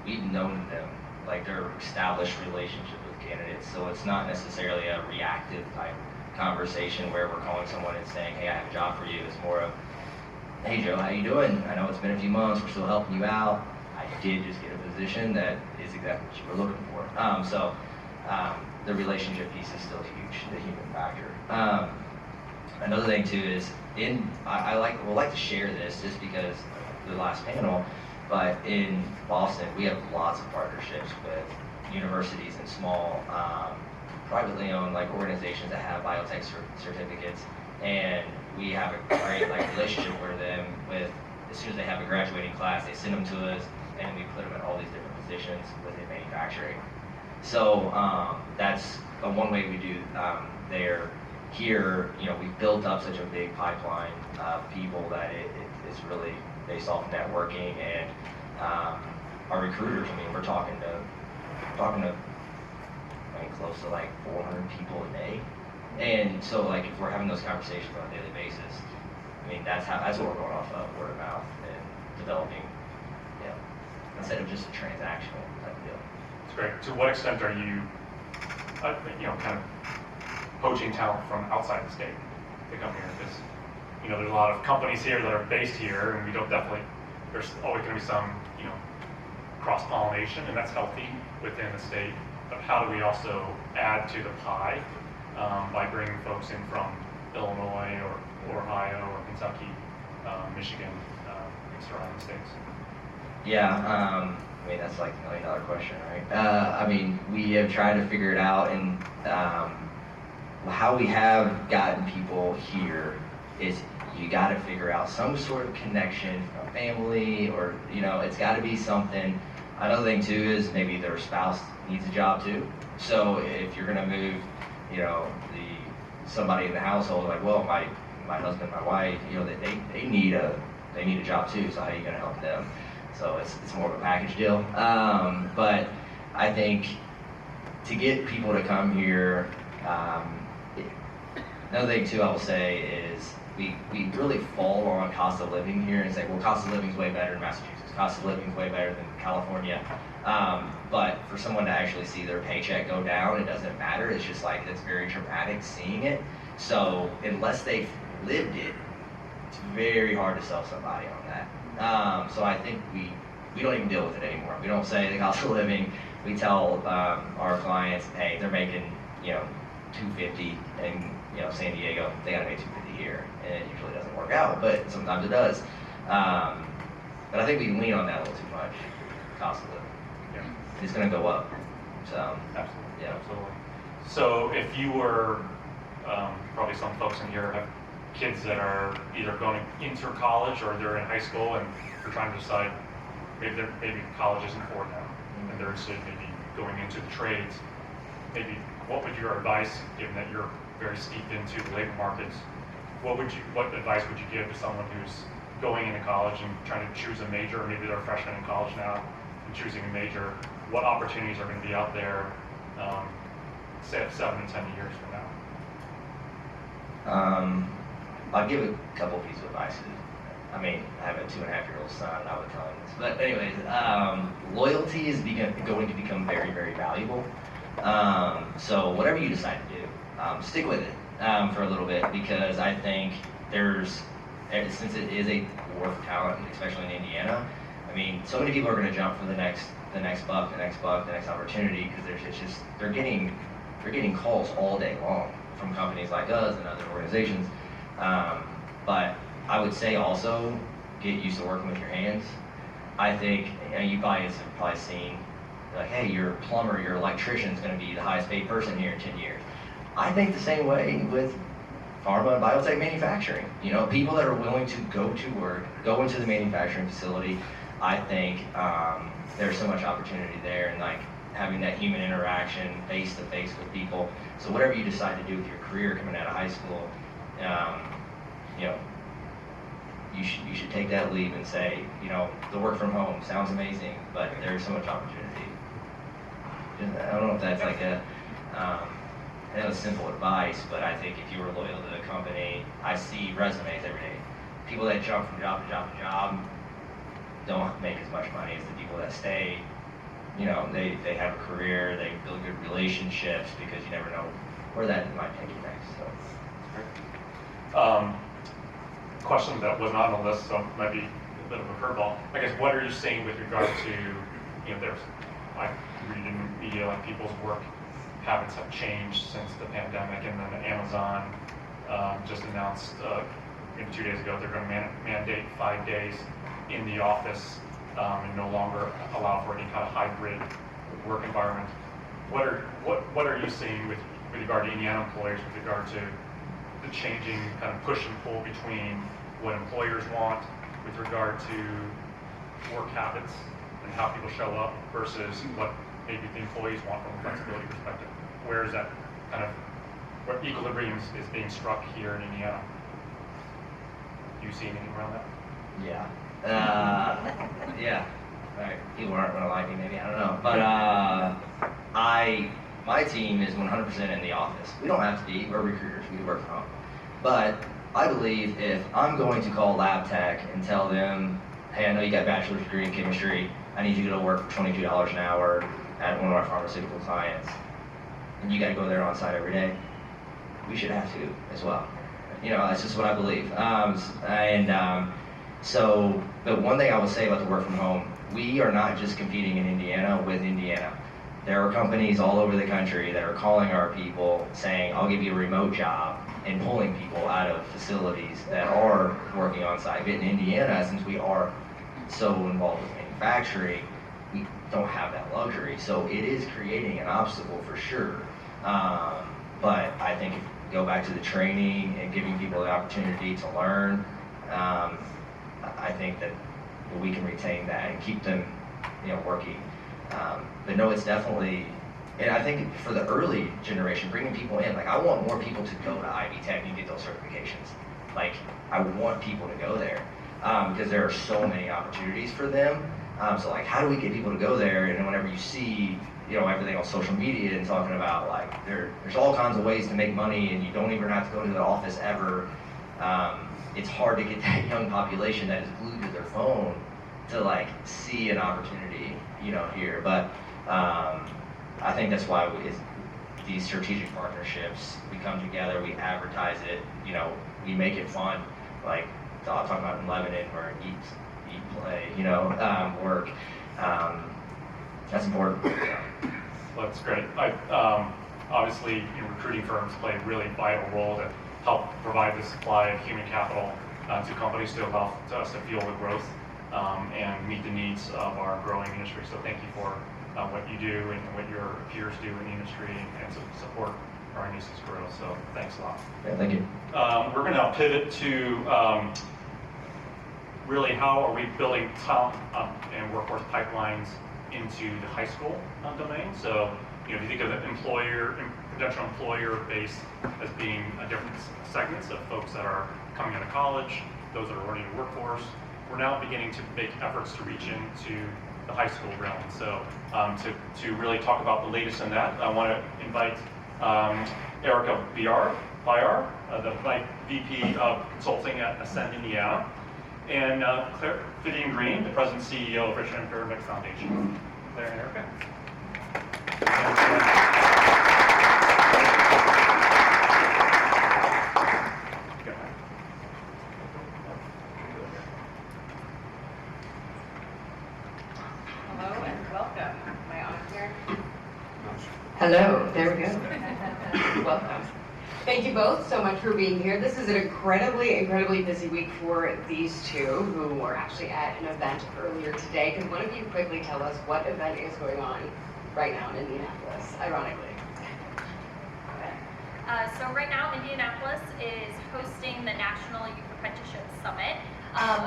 Speaker 9: we've known them, like they're established relationship with candidates. So it's not necessarily a reactive type conversation where we're calling someone and saying, hey, I have a job for you. It's more of, hey Joe, how you doing? I know it's been a few months, we're still helping you out. I did just get a position that is exactly what you were looking for. The relationship piece is still huge, the human factor. Another thing too is, I would like to share this just because of the last panel, but in Boston, we have lots of partnerships with universities and small, privately owned like organizations that have biotech certificates, and we have a great relationship with them. As soon as they have a graduating class, they send them to us, and we put them in all these different positions within manufacturing. So that's one way we do there. Here, we've built up such a big pipeline of people that it's really based off networking, and our recruiters. I mean, we're talking to close to like 400 people a day, and so like if we're having those conversations on a daily basis, I mean that's what we're going off of, word of mouth and developing, instead of just a transactional type of deal.
Speaker 7: That's great. To what extent are you, kind of poaching talent from outside the state to come here? Because there's a lot of companies here that are based here, and there's always going to be some cross-pollination, and that's healthy within the state. But how do we also add to the pie by bringing folks in from Illinois or Ohio or Kentucky, Michigan, and surrounding states?
Speaker 9: Yeah, I mean that's like $1 million question, right? I mean, we have tried to figure it out, and how we have gotten people here is you got to figure out some sort of connection, a family, or it's got to be something. Another thing too is maybe their spouse needs a job too. So if you're gonna move, somebody in the household, like, well, my husband, my wife, they need a job too. So how are you gonna help them? So it's more of a package deal. But I think to get people to come here, another thing too I will say is we really fall on cost of living here and say, well, cost of living is way better in Massachusetts. Cost of living is way better than California. But for someone to actually see their paycheck go down, it doesn't matter. It's just like, it's very dramatic seeing it. So unless they've lived it, it's very hard to sell somebody on that. So I think we don't even deal with it anymore. We don't say the cost of living. We tell our clients, hey, they're making, 250, and San Diego, they gotta make 250 here, and it usually doesn't work out, but sometimes it does. But I think we lean on that a little too much, cost of living.
Speaker 7: Yeah.
Speaker 9: It's gonna go up, so.
Speaker 7: Absolutely.
Speaker 9: Yeah.
Speaker 7: Absolutely. So if you were, probably some folks in here have kids that are either going into college or they're in high school and they're trying to decide maybe college isn't for them and they're interested maybe going into the trades. Maybe what would your advice, given that you're very steeped into the labor markets, what advice would you give to someone who's going into college and trying to choose a major, or maybe they're a freshman in college now and choosing a major? What opportunities are going to be out there, say 7 to 10 years from now?
Speaker 9: I'll give a couple pieces of advice. I mean, I have a 2.5-year-old son, I would tell him this. But anyways, loyalty is going to become very, very valuable. So whatever you decide to do, stick with it for a little bit, because I think since it is a war for talent, especially in Indiana, I mean, so many people are going to jump for the next buck, the next opportunity, because they're getting calls all day long from companies like us and other organizations. But I would say also get used to working with your hands. I think you guys have probably seen, like, hey, your plumber, your electrician is going to be the highest paid person here in 10 years. I think the same way with pharma and biotech manufacturing. People that are willing to go to work, go into the manufacturing facility. I think there's so much opportunity there, and like having that human interaction face to face with people. So whatever you decide to do with your career coming out of high school, you should take that leap and say, the work from home sounds amazing, but there's so much opportunity. I don't know if that's like I know it's simple advice, but I think if you were loyal to the company, I see resumes every day. People that jump from job to job to job don't make as much money as the people that stay. They have a career, they build good relationships, because you never know where that might take you next. So.
Speaker 7: Question that was not on the list, so it might be a bit of a curveball. I guess, what are you seeing with regard to, I read in the media like people's work habits have changed since the pandemic, and then Amazon just announced maybe 2 days ago they're going to mandate 5 days in the office and no longer allow for any kind of hybrid work environment. What are you seeing with regard to Indiana employers with regard to the changing kind of push and pull between what employers want with regard to work habits and how people show up versus what maybe the employees want from a flexibility perspective? Where is that kind of, where equilibrium is being struck here in Indiana? Do you see anything around that?
Speaker 9: Yeah. Yeah. Right. People aren't going to like me, maybe, I don't know. But my team is 100% in the office. We don't have to be, we're recruiters, we work from home. But I believe if I'm going to call lab tech and tell them, hey, I know you got a bachelor's degree in chemistry, I need you to go to work for $22 an hour at one of our pharmaceutical clients, and you got to go there on site every day, we should have to as well. That's just what I believe. So, but one thing I will say about the work from home, we are not just competing in Indiana with Indiana. There are companies all over the country that are calling our people saying, I'll give you a remote job, and pulling people out of facilities that are working on site. But in Indiana, since we are so involved with manufacturing, we don't have that luxury. So it is creating an obstacle for sure. But I think if you go back to the training and giving people the opportunity to learn, I think that we can retain that and keep them, working. But no, it's definitely, and I think for the early generation, bringing people in, like I want more people to go to Ivy Tech and get those certifications. Like I want people to go there because there are so many opportunities for them. So like, how do we get people to go there? And whenever you see, everything on social media and talking about like there's all kinds of ways to make money, and you don't even have to go to the office ever. It's hard to get that young population that is glued to their phone to like see an opportunity, here. But I think that's why these strategic partnerships, we come together, we advertise it, we make it fun. Like I'll talk about in Lebanon where eat, play, work. That's important.
Speaker 7: Well, that's great. Obviously, recruiting firms play a really vital role to help provide the supply of human capital to companies to allow us to fuel the growth and meet the needs of our growing industry. So thank you for what you do and what your peers do in the industry and to support our industry's growth. So thanks a lot.
Speaker 9: Yeah, thank you.
Speaker 7: We're going to now pivot to really how are we building talent and workforce pipelines into the high school domain. So if you think of the potential employer base as being different segments of folks that are coming out of college, those that are already in the workforce, we're now beginning to make efforts to reach into the high school realm. So to really talk about the latest in that, I want to invite Erica Bayar, the VP of Consulting at Ascend Indiana, and Claire Vivian Green, the President and CEO of Richard M. Fairbanks Foundation. Claire and Erica.
Speaker 3: Hello and welcome. Am I on here?
Speaker 10: Hello, there we go. Welcome. Thank you both so much for being here. This is an incredibly busy week for these two who were actually at an event earlier today. Could one of you quickly tell us what event is going on right now in Indianapolis, ironically?
Speaker 11: So right now, Indianapolis is hosting the National Youth Apprenticeship Summit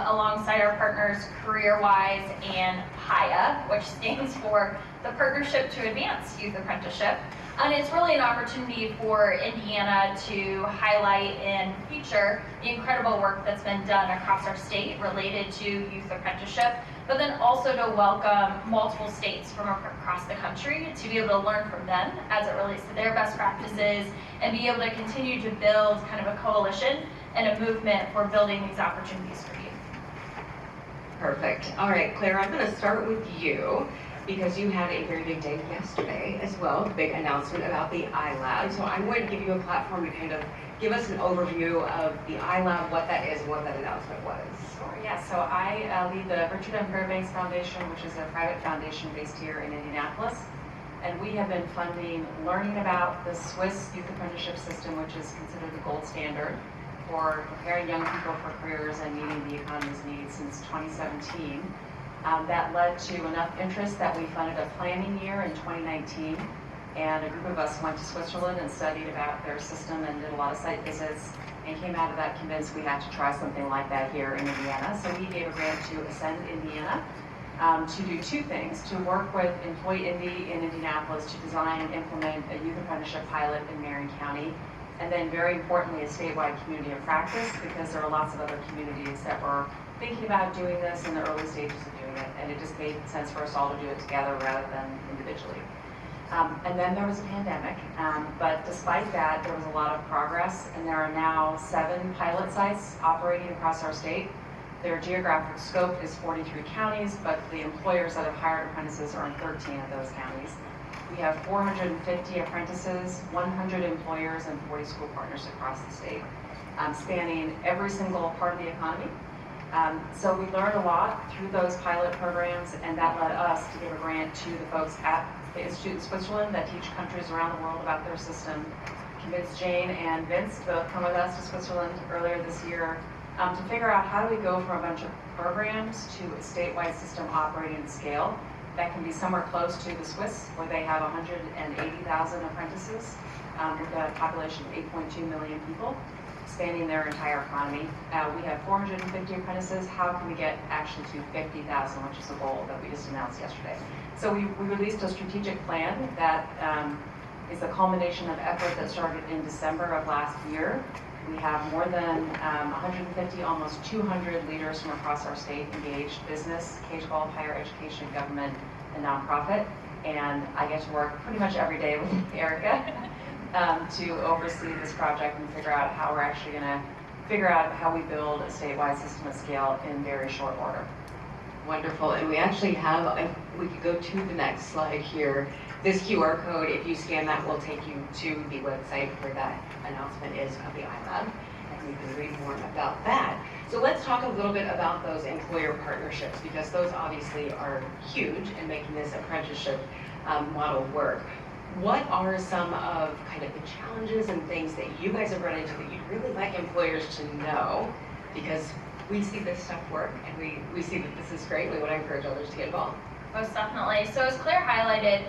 Speaker 11: alongside our partners CareerWise and PIA, which stands for the Partnership to Advance Youth Apprenticeship. And it's really an opportunity for Indiana to highlight and feature the incredible work that's been done across our state related to youth apprenticeship, but then also to welcome multiple states from across the country to be able to learn from them as it relates to their best practices and be able to continue to build kind of a coalition and a movement for building these opportunities for youth.
Speaker 10: Perfect. All right, Claire, I'm going to start with you because you had a very big day yesterday as well, a big announcement about the iLab. So I'm going to give you a platform to kind of give us an overview of the iLab, what that is, and what that announcement was.
Speaker 12: Sure, yeah. So I lead the Richard M. Fairbanks Foundation, which is a private foundation based here in Indianapolis. And we have been funding learning about the Swiss youth apprenticeship system, which is considered the gold standard for preparing young people for careers and meeting the economy's needs since 2017. That led to enough interest that we funded a planning year in 2019, and a group of us went to Switzerland and studied about their system and did a lot of site visits, and came out of that convinced we had to try something like that here in Indiana. So we gave a grant to Ascend Indiana to do two things: to work with Employ Indy in Indianapolis to design and implement a youth apprenticeship pilot in Marion County, and then very importantly a statewide community of practice, because there are lots of other communities that were thinking about doing this in the early stages of doing it, and it just made sense for us all to do it together rather than individually. And then there was a pandemic, but despite that, there was a lot of progress, and there are now 7 pilot sites operating across our state. Their geographic scope is 43 counties, but the employers that have hired apprentices are in 13 of those counties. We have 450 apprentices, 100 employers, and 40 school partners across the state, spanning every single part of the economy. So we learned a lot through those pilot programs, and that led us to give a grant to the folks at the Institute in Switzerland that teach countries around the world about their system. Convinced Jane and Vince to both come with us to Switzerland earlier this year to figure out how do we go from a bunch of programs to a statewide system operating at scale that can be somewhere close to the Swiss, where they have 180,000 apprentices with a population of 8.2 million people, spanning their entire economy. We have 450 apprentices. How can we get actually to 50,000, which is the goal that we just announced yesterday? So we released a strategic plan that is the culmination of effort that started in December of last year. We have more than 150, almost 200 leaders from across our state engaged: business, K-12, higher education, government, and nonprofit. And I get to work pretty much every day with Erica to oversee this project and figure out how we're actually going to figure out how we build a statewide system at scale in very short order.
Speaker 10: Wonderful, and we actually have, if we could go to the next slide here, this QR code, if you scan that, will take you to the website where that announcement is of the iLab, and you can read more about that. So let's talk a little bit about those employer partnerships, because those obviously are huge in making this apprenticeship model work. what are some of kind of the challenges and things that you guys have run into that you'd really like employers to know? Because we see this stuff work and we see that this is great. We want to encourage others to get involved.
Speaker 11: Most definitely. So as Claire highlighted,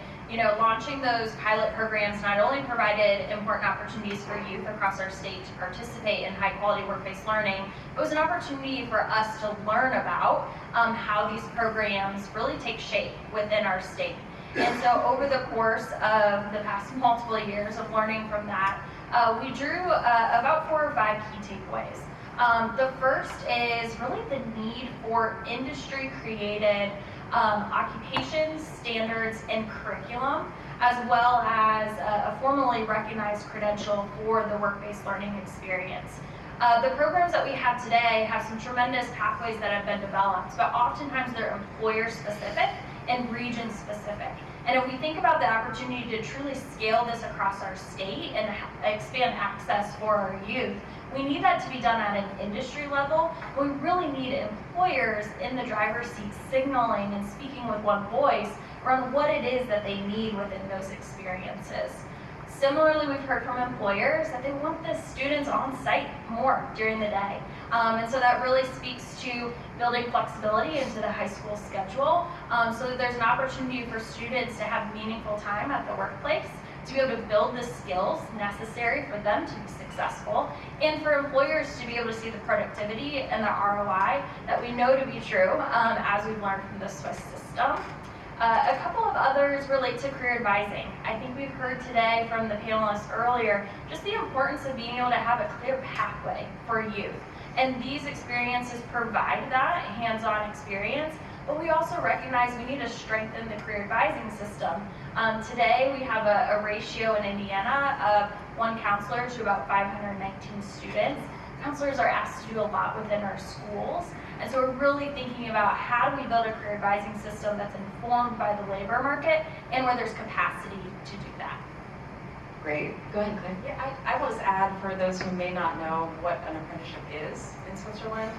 Speaker 11: launching those pilot programs not only provided important opportunities for youth across our state to participate in high-quality work-based learning, it was an opportunity for us to learn about how these programs really take shape within our state. And so over the course of the past multiple years of learning from that, we drew about 4 or 5 key takeaways. The first is really the need for industry-created occupations, standards, and curriculum, as well as a formally recognized credential for the work-based learning experience. The programs that we have today have some tremendous pathways that have been developed, but oftentimes they're employer-specific and region-specific. And if we think about the opportunity to truly scale this across our state and expand access for our youth, we need that to be done at an industry level. We really need employers in the driver's seat signaling and speaking with one voice around what it is that they need within those experiences. Similarly, we've heard from employers that they want the students on site more during the day. And so that really speaks to building flexibility into the high school schedule so that there's an opportunity for students to have meaningful time at the workplace, to be able to build the skills necessary for them to be successful, and for employers to be able to see the productivity and the ROI that we know to be true as we've learned from the Swiss system. A couple of others relate to career advising. I think we've heard today from the panelists earlier just the importance of being able to have a clear pathway for youth. And these experiences provide that hands-on experience, but we also recognize we need to strengthen the career advising system. Today we have a ratio in Indiana of 1 counselor to about 519 students. Counselors are asked to do a lot within our schools, and so we're really thinking about how do we build a career advising system that's informed by the labor market and where there's capacity to do that.
Speaker 10: Great. Go ahead, Claire.
Speaker 12: Yeah, I will just add, for those who may not know what an apprenticeship is in Switzerland,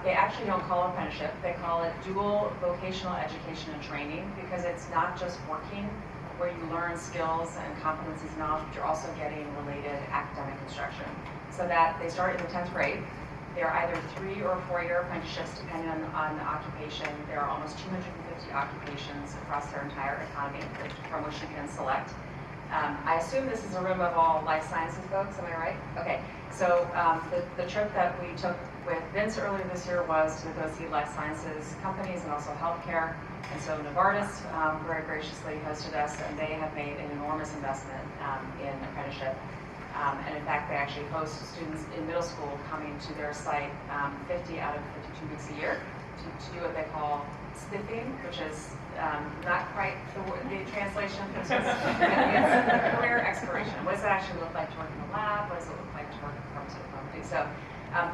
Speaker 12: they actually don't call it apprenticeship. They call it dual vocational education and training, because it's not just working where you learn skills and competencies and knowledge, but you're also getting related academic instruction. So that they start in the 10th grade. They're either 3 or 4-year apprenticeships, depending on the occupation. There are almost 250 occupations across their entire economy from which you can select. I assume this is a room of all life sciences folks, am I right? Okay, so the trip that we took with Vince earlier this year was to go see life sciences companies and also healthcare. And so Novartis very graciously hosted us, and they have made an enormous investment in apprenticeship. And in fact, they actually host students in middle school coming to their site 50 out of 52 weeks a year to do what they call spiffing, which is not quite the translation, but it's career exploration. What does it actually look like to work in a lab? What does it look like to work in a pharmaceutical company? So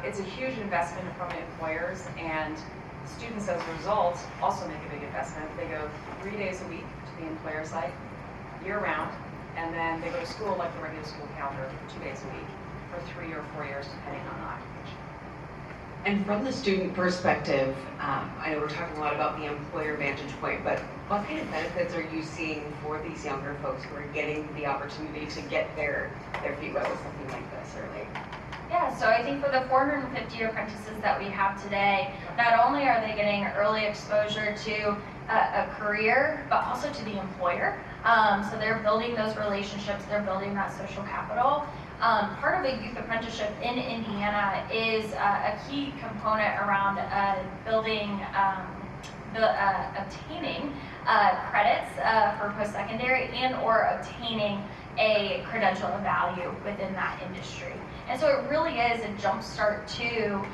Speaker 12: it's a huge investment from employers, and students as a result also make a big investment. They go 3 days a week to the employer site, year round, and then they go to school like the regular school calendar 2 days a week for 3 or 4 years, depending on the occupation.
Speaker 10: And from the student perspective, I know we're talking a lot about the employer vantage point, but what kind of benefits are you seeing for these younger folks who are getting the opportunity to get their feet wet with something like this early?
Speaker 11: Yeah, so I think for the 450 apprentices that we have today, not only are they getting early exposure to a career, but also to the employer. So they're building those relationships, they're building that social capital. Part of a youth apprenticeship in Indiana is a key component around building, obtaining credits for post-secondary and or obtaining a credential of value within that industry. And so it really is a jumpstart to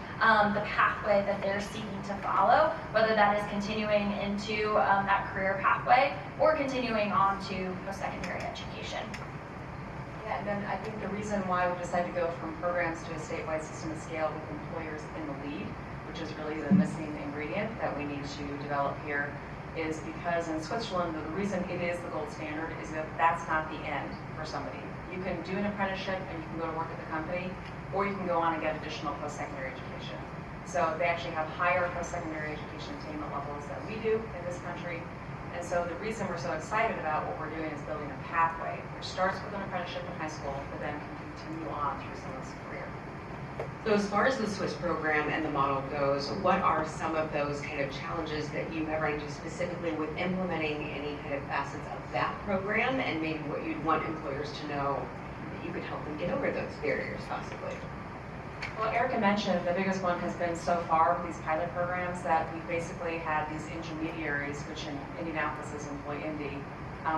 Speaker 11: the pathway that they're seeking to follow, whether that is continuing into that career pathway or continuing on to post-secondary education.
Speaker 12: Yeah, and then I think the reason why we decided to go from programs to a statewide system of scale with employers in the lead, which is really the missing ingredient that we need to develop here, is because in Switzerland, the reason it is the gold standard is that that's not the end for somebody. You can do an apprenticeship and you can go to work at the company, or you can go on and get additional post-secondary education. So they actually have higher post-secondary education attainment levels than we do in this country. And so the reason we're so excited about what we're doing is building a pathway, which starts with an apprenticeship in high school, but then can continue on through someone's career.
Speaker 10: So as far as the Swiss program and the model goes, what are some of those kind of challenges that you have run into specifically with implementing any kind of facets of that program, and maybe what you'd want employers to know that you could help them get over those barriers possibly?
Speaker 12: Well, Erica mentioned the biggest one has been so far with these pilot programs that we basically had these intermediaries, which in Indianapolis is Employ Indy,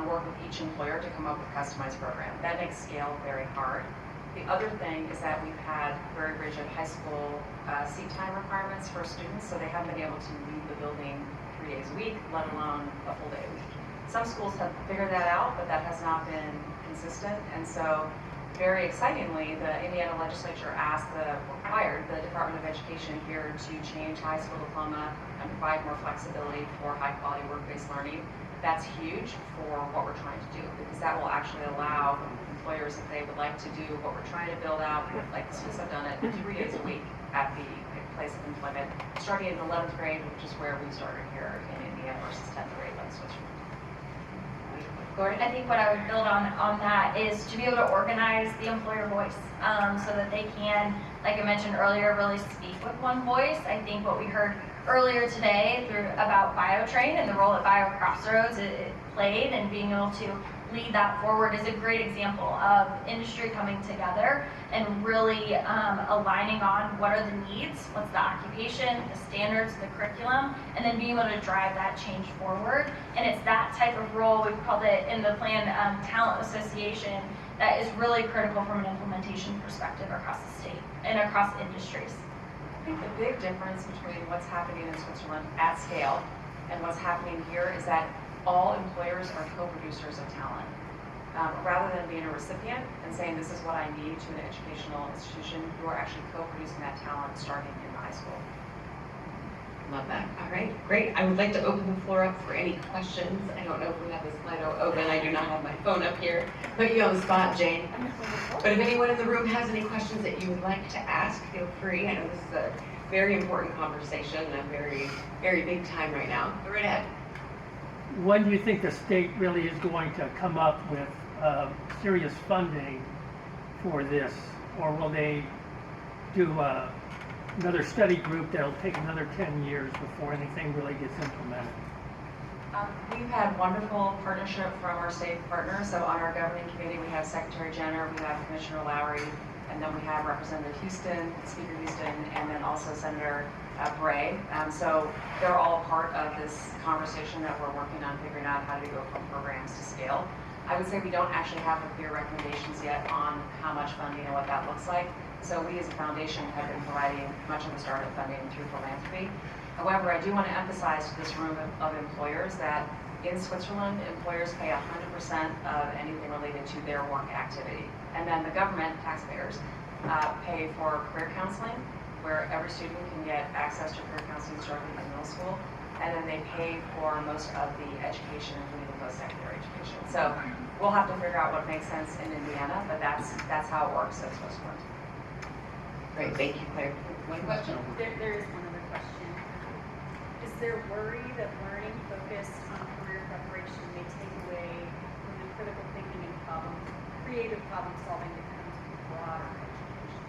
Speaker 12: work with each employer to come up with a customized program. That makes scale very hard. The other thing is that we've had very rigid high school seat time requirements for students, so they haven't been able to leave the building 3 days a week, let alone a full day a week. Some schools have figured that out, but that has not been consistent, and so very excitingly, the Indiana legislature required the Department of Education here to change high school diploma and provide more flexibility for high quality work-based learning. That's huge for what we're trying to do, because that will actually allow employers, if they would like to do what we're trying to build out, like the Swiss have done it 3 days a week at the place of employment, starting in 11th grade, which is where we started here in Indiana versus 10th grade like Switzerland.
Speaker 11: I think what I would build on that is to be able to organize the employer voice so that they can, like I mentioned earlier, really speak with one voice. I think what we heard earlier today about BioTrain and the role that BioCrossroads it played and being able to lead that forward is a great example of industry coming together and really aligning on what are the needs, what's the occupation, the standards, the curriculum, and then being able to drive that change forward. And it's that type of role, we've called it in the plan talent association, that is really critical from an implementation perspective across the state and across industries.
Speaker 12: I think the big difference between what's happening in Switzerland at scale and what's happening here is that all employers are co-producers of talent. Rather than being a recipient and saying this is what I need to an educational institution, you are actually co-producing that talent starting in high school.
Speaker 10: Love that. All right, great. I would like to open the floor up for any questions. I don't know if we have the Slido open. I do not have my phone up here. Put you on the spot, Jane. But if anyone in the room has any questions that you would like to ask, feel free. I know this is a very important conversation and a very, very big time right now. Go right ahead.
Speaker 8: When do you think the state really is going to come up with serious funding for this? Or will they do another study group that'll take another 10 years before anything really gets implemented?
Speaker 12: We've had wonderful partnership from our state partners. So on our governing committee, we have Secretary Jenner, we have Commissioner Lowry, and then we have Representative Houston, Speaker Houston, and then also Senator Bray. So they're all part of this conversation that we're working on figuring out how to go from programs to scale. I would say we don't actually have the clear recommendations yet on how much funding and what that looks like. So we as a foundation have been providing much of the startup funding through philanthropy. However, I do want to emphasize to this room of employers that in Switzerland, employers pay 100% of anything related to their work activity. And then the government, taxpayers, pay for career counseling, where every student can get access to career counseling starting in middle school. And then they pay for most of the education, including the post-secondary education. So we'll have to figure out what makes sense in Indiana, but that's how it works at Switzerland.
Speaker 10: Great, thank you, Claire. One question?
Speaker 13: There is one other question. Is there worry that learning focused on career preparation may take away from the critical thinking and creative problem solving that comes with broader education?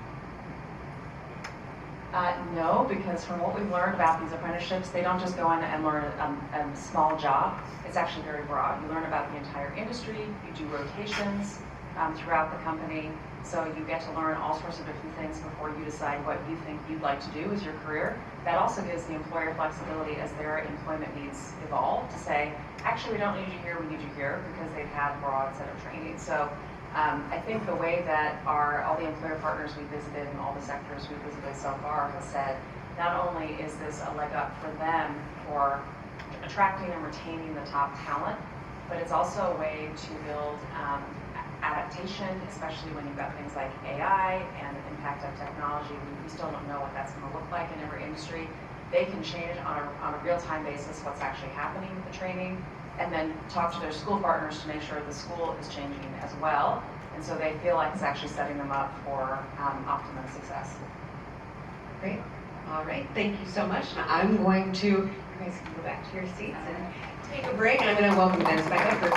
Speaker 12: No, because from what we've learned about these apprenticeships, they don't just go in and learn a small job. It's actually very broad. You learn about the entire industry, you do rotations throughout the company, so you get to learn all sorts of different things before you decide what you think you'd like to do as your career. That also gives the employer flexibility as their employment needs evolve to say, actually we don't need you here, we need you here, because they've had a broad set of training. So I think the way that all the employer partners we visited and all the sectors we visited so far have said, not only is this a leg up for them for attracting and retaining the top talent, but it's also a way to build adaptation, especially when you've got things like AI and the impact of technology. We still don't know what that's going to look like in every industry. They can change on a real-time basis what's actually happening with the training, and then talk to their school partners to make sure the school is changing as well. And so they feel like it's actually setting them up for optimum success.
Speaker 10: Great. All right, thank you so much. Now I'm going to, you guys can go back to your seats and take a break, and I'm going to welcome Dennis back up for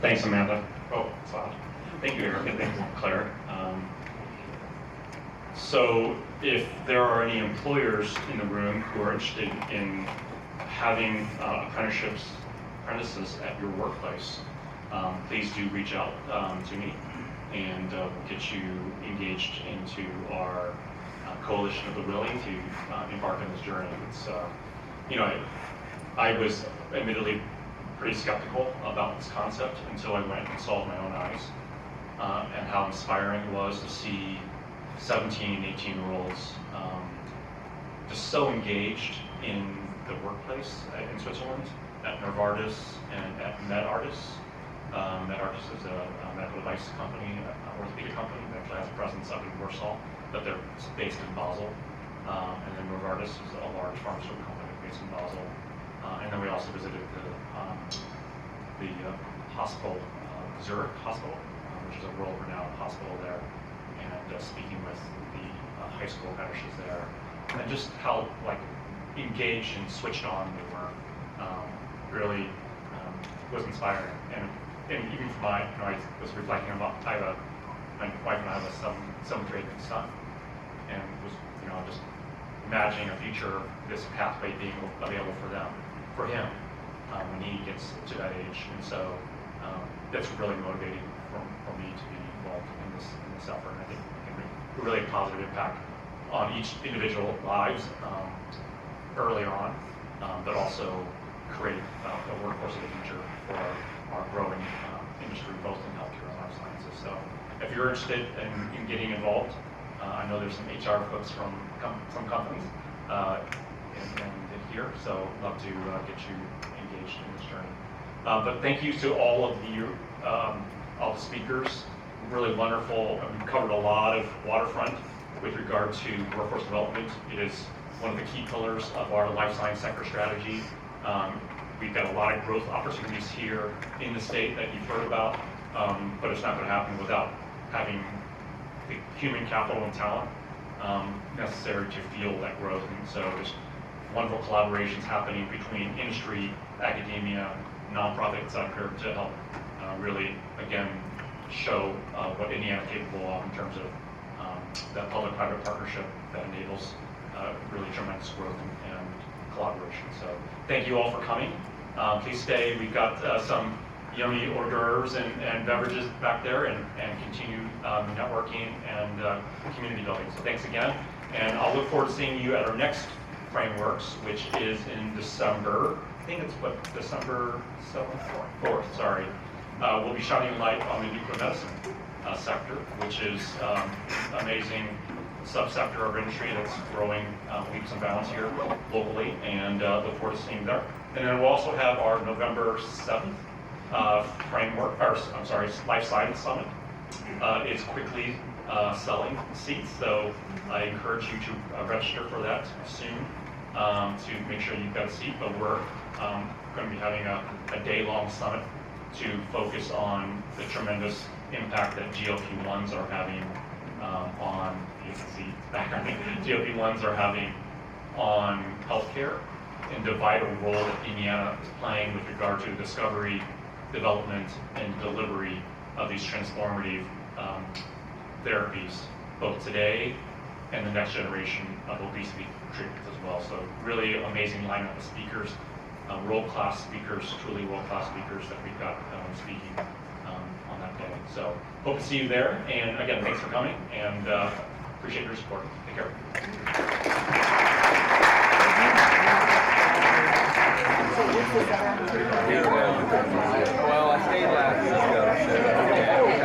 Speaker 7: Thanks, Amanda. Oh, it's loud. Thank you, Eric, and thanks, Claire. So if there are any employers in the room who are interested in having apprentices at your workplace, please do reach out to me, and we'll get you engaged into our coalition of the willing to embark on this journey. It's, I was admittedly pretty skeptical about this concept until I went and saw it with my own eyes, and how inspiring it was to see 17, 18-year-olds just so engaged in the workplace in Switzerland, at Novartis and at MedArtis. MedArtis is a medical device company, an orthopedic company that actually has a presence up in Warsaw, but they're based in Basel. And then Novartis is a large pharmaceutical company based in Basel. And then we also visited the hospital, Zurich Hospital, which is a world-renowned hospital there, and speaking with the high school apprenticeships there, and just how engaged and switched on they were, really was inspiring. And even for I was reflecting about, my wife and I have a 7th grade son, and was just imagining a future, this pathway being available for him when he gets to that age. And so that's really motivating for me to be involved in this effort. And I think it can make a really positive impact on each individual lives earlier on, but also create a workforce of the future for our growing industry, both in healthcare and life sciences. So if you're interested in getting involved, I know there's some HR folks from companies and here, so I'd love to get you engaged in this journey. But thank you to all of all the speakers. Really wonderful. We've covered a lot of waterfront with regard to workforce development. It is one of the key pillars of our life science sector strategy. We've got a lot of growth opportunities here in the state that you've heard about, but it's not going to happen without having the human capital and talent necessary to fuel that growth. And so just wonderful collaborations happening between industry, academia, nonprofit sector to help really, again, show what Indiana is capable of in terms of that public-private partnership that enables really tremendous growth and collaboration. So thank you all for coming. Please stay. We've got some yummy hors d'oeuvres and beverages back there, and continued networking and community building. So thanks again, and I'll look forward to seeing you at our next FrameWORX, which is in December. I think it's December 4th, sorry. We'll be shining light on the nuclear medicine sector, which is amazing subsector of our industry that's growing leaps and bounds here locally, and look forward to seeing you there. And then we'll also have our November 7th Life Science Summit. It's quickly selling seats, so I encourage you to register for that soon to make sure you've got a seat. But we're going to be having a day-long summit to focus on the tremendous impact that GLP-1s are having on, you can see background, GLP-1s are having on healthcare, and the vital role that Indiana is playing with regard to the discovery, development, and delivery of these transformative therapies, both today and the next generation of obesity treatments as well. So really amazing lineup of speakers, world-class speakers, truly world-class speakers that we've got speaking on that day. So hope to see you there. And again, thanks for coming, and appreciate your support. Take care.
Speaker 14: Well, I stayed last.